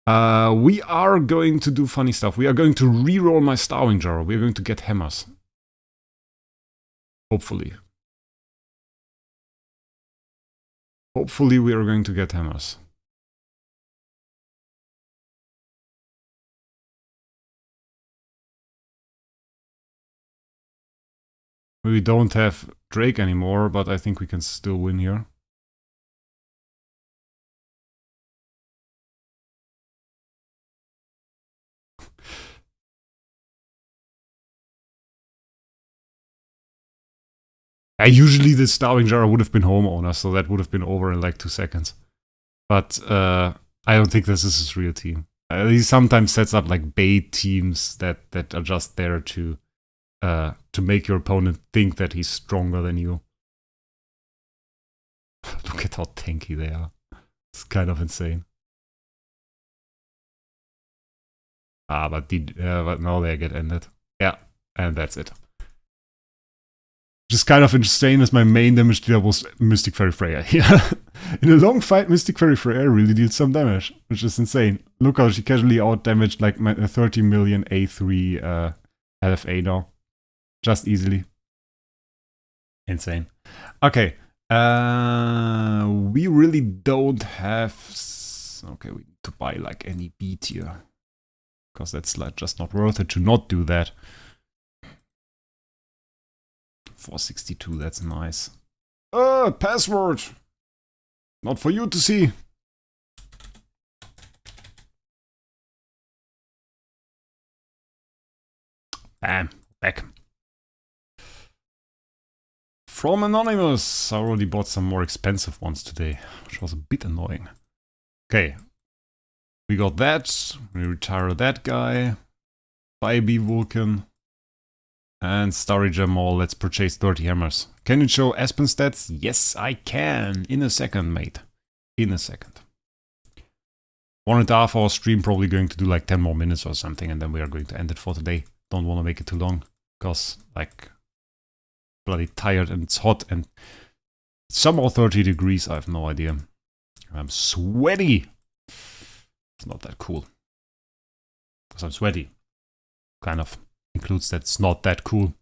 We are going to do funny stuff. We are going to reroll my Starving Jar. We are going to get hammers. Hopefully. Hopefully we are going to get hammers. We don't have Drake anymore, but I think we can still win here. Usually the Starving Jar would have been homeowner, so that would have been over in like 2 seconds. But I don't think this is his real team. He sometimes sets up like bait teams that are just there to make your opponent think that he's stronger than you. Look at how tanky they are. It's kind of insane. Ah, but now they get ended. Yeah, and that's it. Just kind of insane as my main damage dealer was Mystic Fairy Freya. Yeah. In a long fight, Mystic Fairy Freya really deals some damage, which is insane. Look how she casually out-damaged like my 30 million A3 LFA now. Just easily. Insane. Okay. We really don't have... Okay, we need to buy like any B tier. Because that's like just not worth it to not do that. 462, that's nice. Password! Not for you to see. Bam, back. From Anonymous. I already bought some more expensive ones today, which was a bit annoying. Okay. We got that. We retire that guy. Buy B Vulcan. And Starry Jamal, let's purchase 30 hammers. Can you show Aspen stats? Yes, I can. In a second, mate. In a second. 1.5 hour stream, probably going to do like 10 more minutes or something, and then we are going to end it for today. Don't want to make it too long, because, like, bloody tired and it's hot and somehow 30 degrees, I have no idea. I'm sweaty. It's not that cool. Because I'm sweaty. Kind of includes that it's not that cool.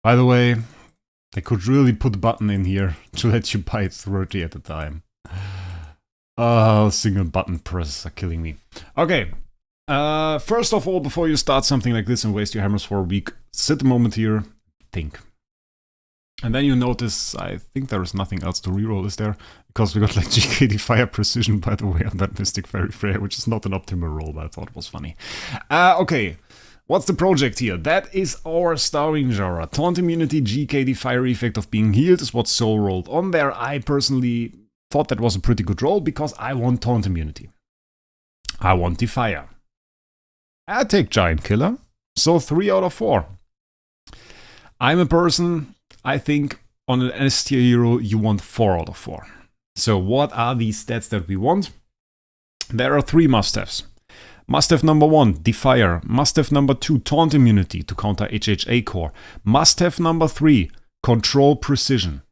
By the way, they could really put a button in here to let you buy 30 at a time. Single button presses are killing me. Okay, first of all, before you start something like this and waste your hammers for a week, sit a moment here, think. And then you notice, I think there is nothing else to reroll, is there? Because we got like GK Defier Precision, by the way, on that Mystic Fairy Freya, which is not an optimal roll, but I thought it was funny. Okay, what's the project here? That is our Starving Jara. Taunt Immunity, GK Defier Effect of being healed is what's soul rolled on there. I personally thought that was a pretty good roll because I want Taunt Immunity. I want Defier. I take Giant Killer, so 3 out of 4. I'm a person, I think on an S tier hero you want 4 out of 4. So what are these stats that we want? There are 3 must-haves. Must-have number 1, Defier. Must-have number 2, Taunt Immunity to counter HHA Core. Must-have number 3, Control Precision.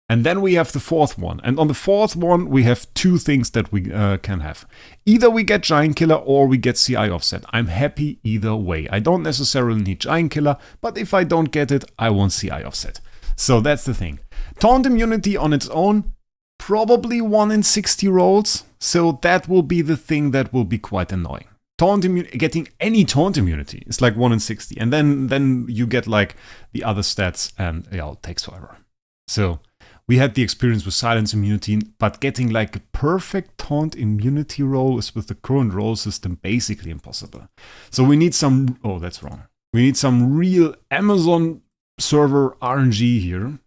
And then we have the 4th one. And on the 4th one, we have 2 things that we can have. Either we get Giant Killer or we get CI Offset. I'm happy either way. I don't necessarily need Giant Killer, but if I don't get it, I want CI Offset. So that's the thing. Taunt Immunity on its own, probably 1 in 60 rolls. So that will be the thing that will be quite annoying. Getting any Taunt Immunity is like 1 in 60. And then you get like the other stats and yeah, it takes forever. So we had the experience with Silence Immunity, but getting like a perfect Taunt Immunity roll is with the current roll system basically impossible. So we need some, oh that's wrong. We need some real Amazon server RNG here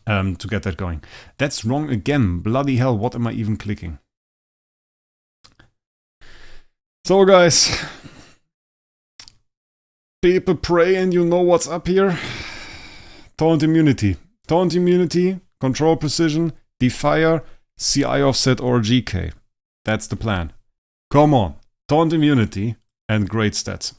to get that going. That's wrong again, bloody hell, what am I even clicking? So guys, people pray and you know what's up here. Taunt Immunity. Taunt Immunity, Control Precision, Defier, CI Offset or GK. That's the plan. Come on, Taunt Immunity and great stats.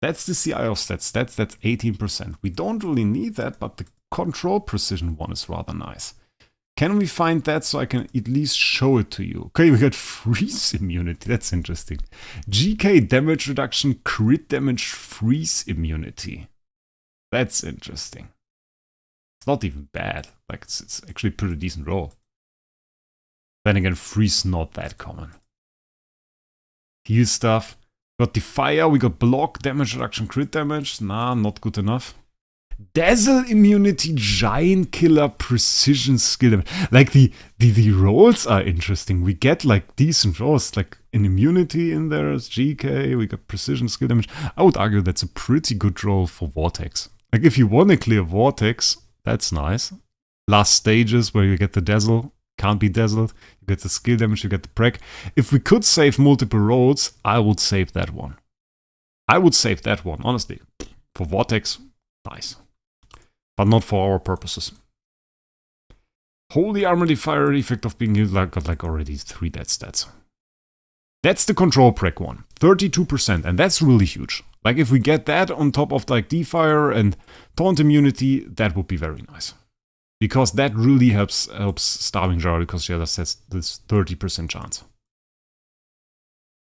That's the CI Offset stats, that's 18%. We don't really need that, but the Control Precision one is rather nice. Can we find that so I can at least show it to you? Okay, we got Freeze Immunity, that's interesting. GK Damage Reduction, Crit Damage, Freeze Immunity. That's interesting. It's not even bad. Like it's actually a pretty decent roll. Then again, freeze not that common. Heal stuff. We got Defier, we got block, damage reduction, crit damage. Nah, not good enough. Dazzle Immunity, Giant Killer, Precision Skill damage. Like the rolls are interesting. We get like decent rolls, like an immunity in there as GK, we got Precision Skill damage. I would argue that's a pretty good roll for Vortex. Like if you want to clear Vortex, that's nice. Last stages where you get the Dazzle, can't be dazzled. You get the skill damage, you get the prec. If we could save multiple rolls, I would save that one. I would save that one, honestly. For Vortex, nice. But not for our purposes. Holy Armor Defier effect of being healed, got like already 3 dead stats. That's the control prec one, 32%, and that's really huge. Like if we get that on top of like Defier and Taunt Immunity, that would be very nice. Because that really helps Starving Jar, because she has this 30% chance.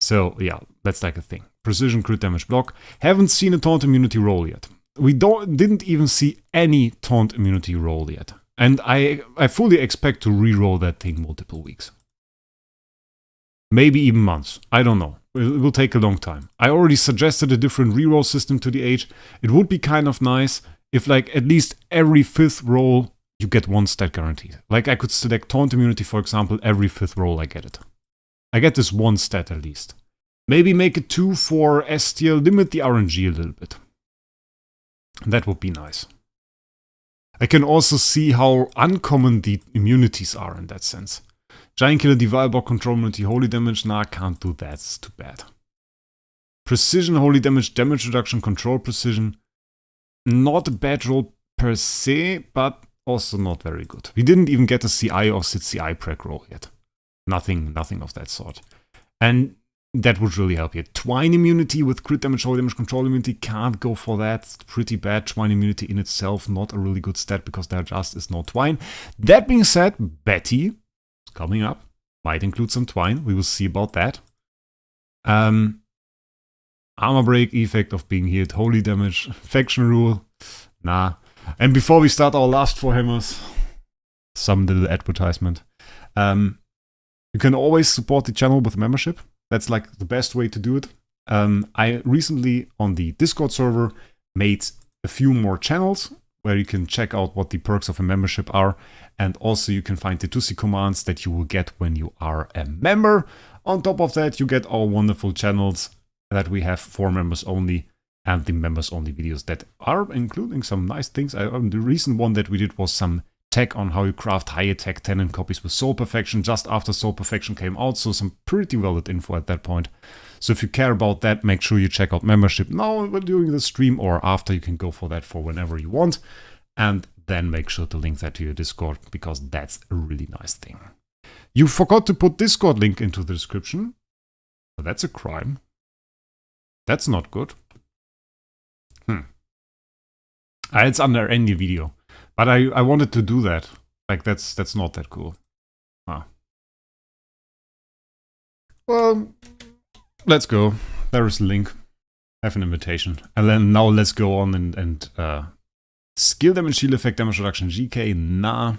So yeah, that's like a thing. Precision, crit damage, block. Haven't seen a Taunt Immunity roll yet. We didn't even see any Taunt Immunity roll yet. And I fully expect to reroll that thing multiple weeks. Maybe even months. I don't know. It will take a long time. I already suggested a different reroll system to the age. It would be kind of nice if like at least every 5th roll you get 1 stat guaranteed. Like I could select Taunt Immunity, for example, every 5th roll I get it. I get this 1 stat at least. Maybe make it 2 for S tier, limit the RNG a little bit. That would be nice. I can also see how uncommon the immunities are in that sense. Giant Killer, Devour, Control Immunity, Holy Damage, nah, can't do that, it's too bad. Precision, Holy Damage, Damage Reduction, Control Precision. Not a bad roll per se, but also not very good. We didn't even get a CI or CI prec roll yet. Nothing of that sort. And that would really help you. Twine Immunity with crit damage, holy damage, control immunity, can't go for that. It's pretty bad. Twine Immunity in itself, not a really good stat because there just is no Twine. That being said, Betty, coming up, might include some Twine. We will see about that. Armor break, effect of being healed, holy damage, faction rule, nah. And before we start our last 4 hammers, some little advertisement. You can always support the channel with a membership. That's like the best way to do it. I recently on the Discord server made a few more channels where you can check out what the perks of a membership are. And also you can find the Tussi commands that you will get when you are a member. On top of that, you get our wonderful channels that we have for members only, and the members only videos that are including some nice things. The recent one that we did was some tech on how you craft high attack tenant copies with Soul Perfection just after Soul Perfection came out, so some pretty valid info at that point. So if you care about that, make sure you check out membership now during the stream, or after. You can go for that for whenever you want, and then make sure to link that to your Discord, because that's a really nice thing. You forgot to put Discord link into the description. That's a crime. That's not good. It's under any video. But I wanted to do that. Like, that's not that cool. Ah. Well, let's go. There is a link. Have an invitation. And then now let's go on and skill damage, shield effect, damage reduction, GK. Nah.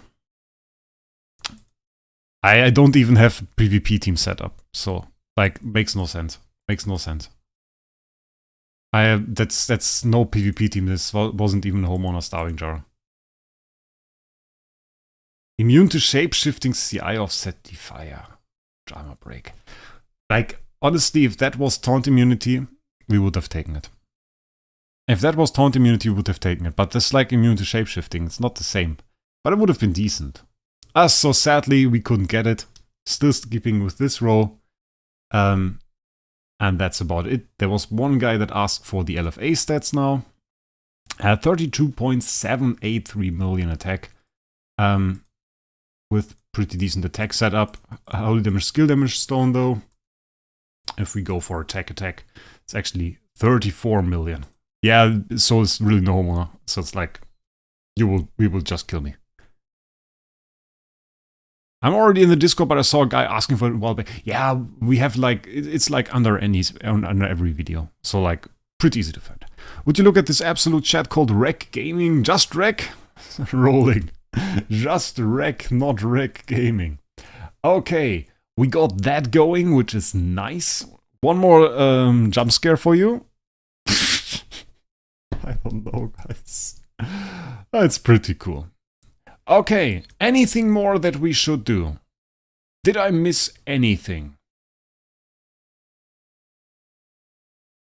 I don't even have PvP team set up. So, like, makes no sense. Makes no sense. That's no PvP team. This wasn't even a Homeowner Starving Jar. Immune to shape-shifting CI offset Defier. Armor break. Like, honestly, if that was taunt immunity, we would have taken it. If that was taunt immunity, we would have taken it. But this, like, immune to shape-shifting, it's not the same. But it would have been decent. So sadly, we couldn't get it. Still keeping with this roll. And that's about it. There was one guy that asked for the LFA stats now. 32.783 million attack. With pretty decent attack setup. Holy damage, skill damage stone though. If we go for attack, it's actually 34 million. Yeah, so it's really no homeowner. So it's like, we will just kill me. I'm already in the Discord, but I saw a guy asking for it a while back. Yeah, we have like, it's like under every video. So like, pretty easy to find. Would you look at this absolute chat called Rec Gaming? Just Rec? Rolling. Just Rec, not Rec Gaming. Okay, we got that going, which is nice. One more jump scare for you. I don't know, guys. That's pretty cool. Okay, anything more that we should do? Did I miss anything?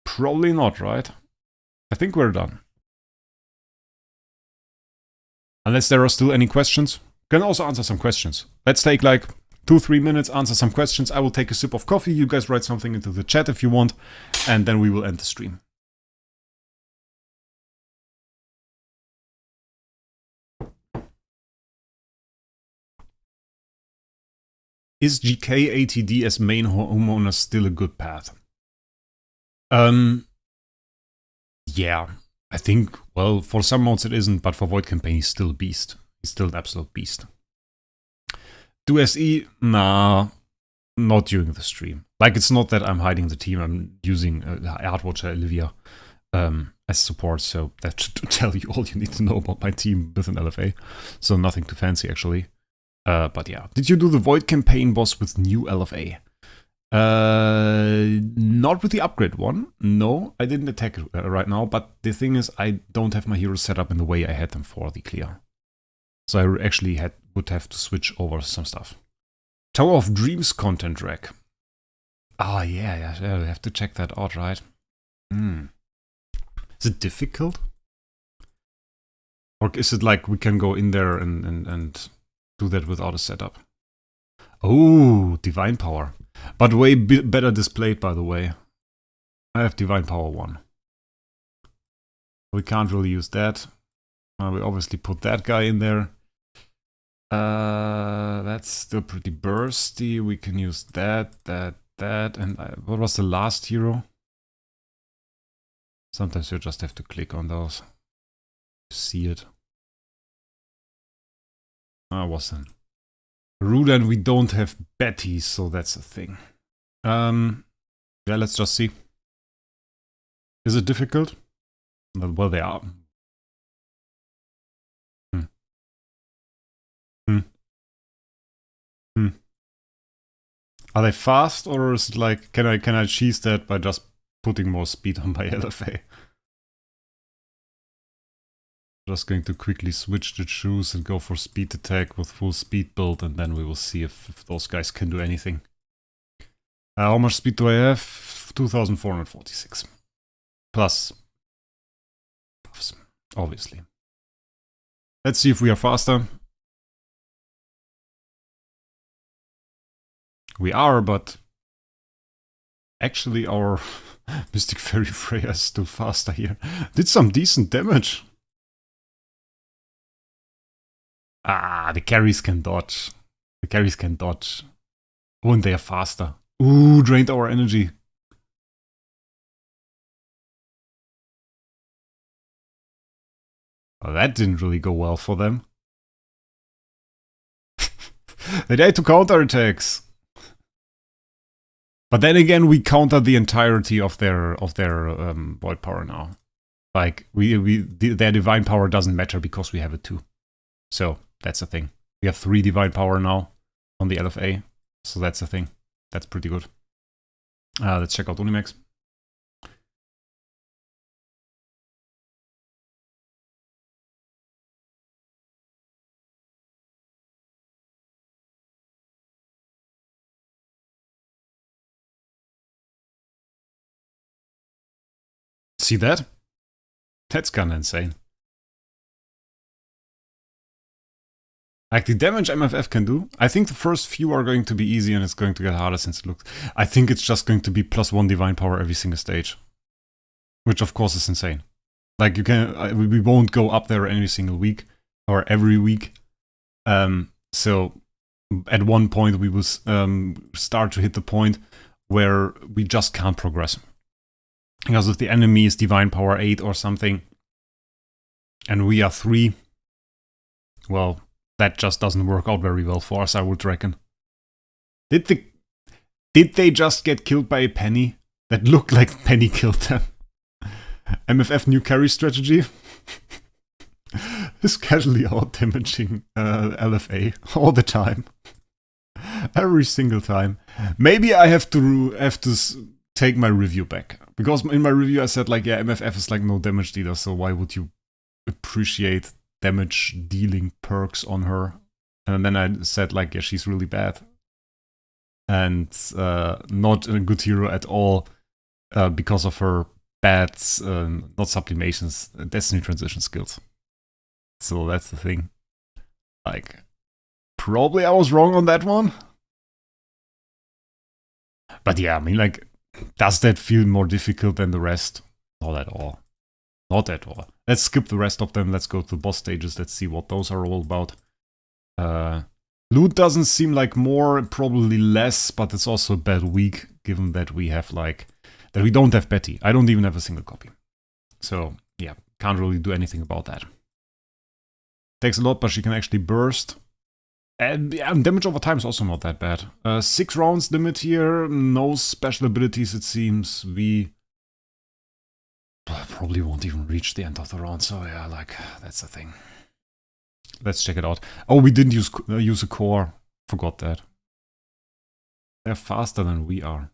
Probably not, right? I think we're done. Unless there are still any questions. Can also answer some questions. Let's take like 2-3 minutes, answer some questions. I will take a sip of coffee. You guys write something into the chat if you want. And then we will end the stream. Is GK ATD as main homeowner still a good path? Yeah, I think, well, for some modes it isn't, but for Void Campaign he's still a beast. He's still an absolute beast. Do SE? Nah, not during the stream. Like, it's not that I'm hiding the team, I'm using Artwatcher Olivia as support, so that should tell you all you need to know about my team with an LFA. So nothing too fancy, actually. But yeah. Did you do the Void Campaign boss with new LFA? Not with the upgrade one. No, I didn't attack it right now. But the thing is, I don't have my heroes set up in the way I had them for the clear. So I actually would have to switch over some stuff. Tower of Dreams content Rec. Ah, yeah, I have to check that out, right? Is it difficult? Or is it like we can go in there and do that without a setup? Oh, Divine Power. But way better displayed, by the way. I have Divine Power 1. We can't really use that. We obviously put that guy in there. That's still pretty bursty. We can use that. And what was the last hero? Sometimes you just have to click on those to see it. I wasn't. Rudan, we don't have Betty, so that's a thing. Yeah, let's just see. Is it difficult? Well, they are. Are they fast, or is it like, can I cheese that by just putting more speed on my LFA? Just going to quickly switch the choose and go for speed attack with full speed build, and then we will see if those guys can do anything. How much speed do I have? 2446. Plus buffs, obviously. Let's see if we are faster. We are, but actually our Mystic Fairy Freya is still faster here. Did some decent damage. Ah, the carries can dodge. The carries can dodge. Oh, and they are faster. Ooh, drained our energy. Well, that didn't really go well for them. They died to counterattacks. But then again, we counter the entirety of their void power now. Like their divine power doesn't matter because we have it too. So that's the thing. We have 3 divine power now on the LFA. So that's the thing. That's pretty good. Let's check out Unimax. See that? That's kinda insane. Like the damage MFF can do, I think the first few are going to be easy and it's going to get harder since it looks... I think it's just going to be +1 divine power every single stage. Which of course is insane. Like you can... we won't go up there every single week or every week. So at one point we will start to hit the point where we just can't progress. Because if the enemy is divine power 8 or something, and we are 3, well, that just doesn't work out very well for us, I would reckon. Did they just get killed by a Penny? That looked like Penny killed them. MFF new carry strategy is casually out-damaging LFA all the time. Every single time. Maybe I have to take my review back. Because in my review I said like, yeah, MFF is like no damage dealer, so why would you appreciate damage dealing perks on her? And then I said like, yeah, she's really bad. And not a good hero at all because of her bad, not sublimations, Destiny transition skills. So that's the thing. Like, probably I was wrong on that one. But yeah, I mean, like, does that feel more difficult than the rest? Not at all. Not at all. Let's skip the rest of them. Let's go to the boss stages. Let's see what those are all about. Loot doesn't seem like more, probably less, but it's also a bad week, given that we have like... that we don't have Betty. I don't even have a single copy. So, yeah, can't really do anything about that. Takes a lot, but she can actually burst. And yeah, damage over time is also not that bad. 6 rounds limit here, no special abilities it seems. We probably won't even reach the end of the round, so yeah, like, that's the thing. Let's check it out. Oh, we didn't use a core. Forgot that. They're faster than we are.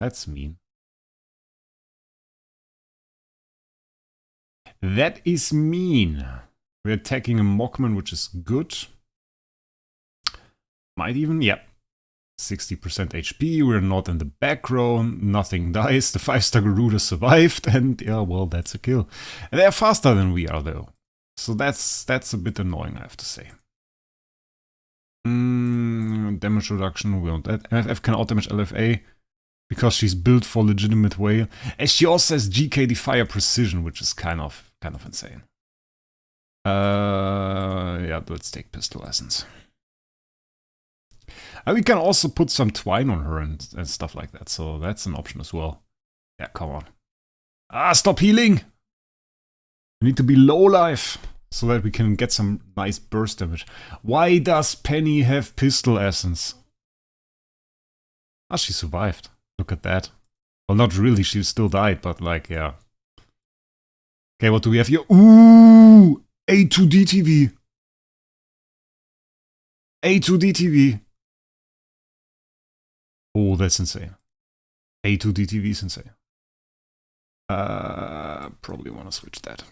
That's mean. That is mean. We're attacking a Mockman, which is good. Might even, yeah. 60% HP, we're not in the back row, nothing dies, the 5-star Garuda survived, and yeah, well, that's a kill. And they're faster than we are, though. So that's a bit annoying, I have to say. Damage reduction, we want that. MFF can outdamage LFA because she's built for legitimate whale. And she also has GK Defier Precision, which is kind of insane. Yeah, let's take Pistol Essence. And we can also put some twine on her and stuff like that, so that's an option as well. Yeah, come on. Ah, stop healing! We need to be low life so that we can get some nice burst damage. Why does Penny have Pistol Essence? Ah, she survived. Look at that. Well, not really, she still died, but like, yeah. Okay, what do we have here? Ooh! A2DTV! A2DTV! Oh, that's insane. A2DTV is insane. Probably want to switch that.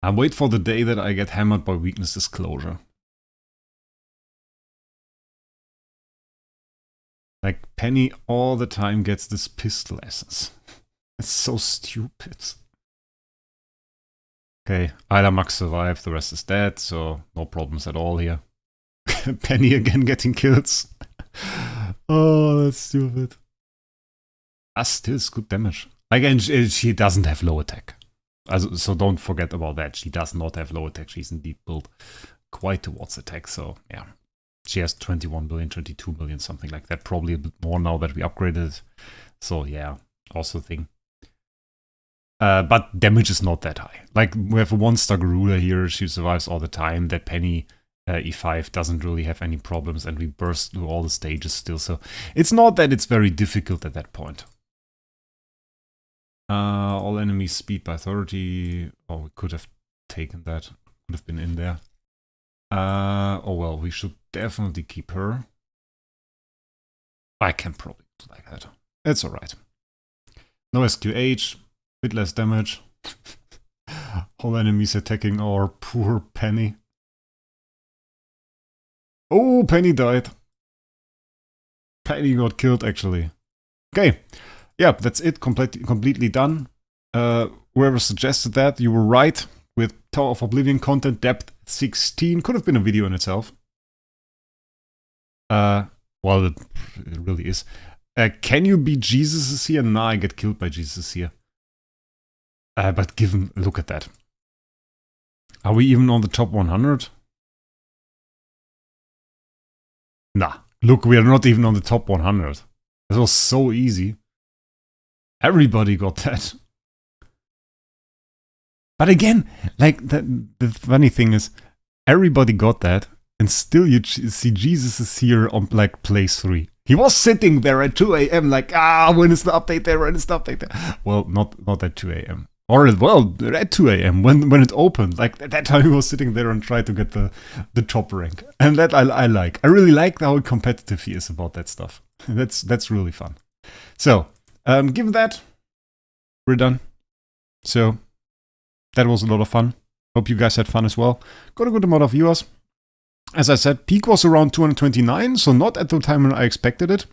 I wait for the day that I get hammered by weakness disclosure. Like, Penny all the time gets this pistol essence. It's so stupid. Okay, Max survived, the rest is dead, so no problems at all here. Penny again getting kills. Oh, that's stupid. Still it's good damage. Like, and she doesn't have low attack. So don't forget about that. She does not have low attack. She's indeed built quite towards attack, so yeah. She has 21 billion, 22 billion, something like that. Probably a bit more now that we upgraded it. So yeah, also a thing. But damage is not that high. Like, we have a 1-star Garula here. She survives all the time. That Penny E5 doesn't really have any problems, and we burst through all the stages still. So it's not that it's very difficult at that point. All enemies speed by 30. Oh, we could have taken that. Could have been in there. Oh well, we should definitely keep her. I can probably do like that. It's alright. No SQH, bit less damage. All enemies attacking our poor Penny. Oh, Penny died. Penny got killed, actually. Okay. Yeah, that's it. Completely done. Whoever suggested that, you were right. With Tower of Oblivion content depth 16. Could have been a video in itself. Well, it really is. Can you be Jesus here? Nah, I get killed by Jesus here. But given, look at that. Are we even on the top 100? Nah, look, we are not even on the top 100. This was so easy. Everybody got that. But again, like, the funny thing is, everybody got that, and still you see Jesus is here on, like, place 3. He was sitting there at 2 AM, like, when is the update there, when is the update there? Well, not at 2 AM. Or, well, at 2 AM, when it opened. Like, at that time he was sitting there and tried to get the top rank. And that I like. I really like how competitive he is about that stuff. That's really fun. So, given that, we're done. So, that was a lot of fun. Hope you guys had fun as well. Got a good amount of viewers. As I said, peak was around 229, so not at the time when I expected it.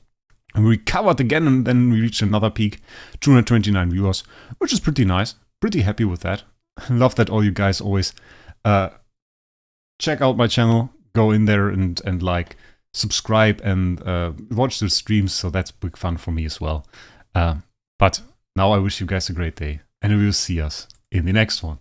And we recovered again, and then we reached another peak, 229 viewers, which is pretty nice. Pretty happy with that. Love that all you guys always check out my channel, go in there and like, subscribe and watch the streams, so that's big fun for me as well. But now I wish you guys a great day, and we will see us in the next one.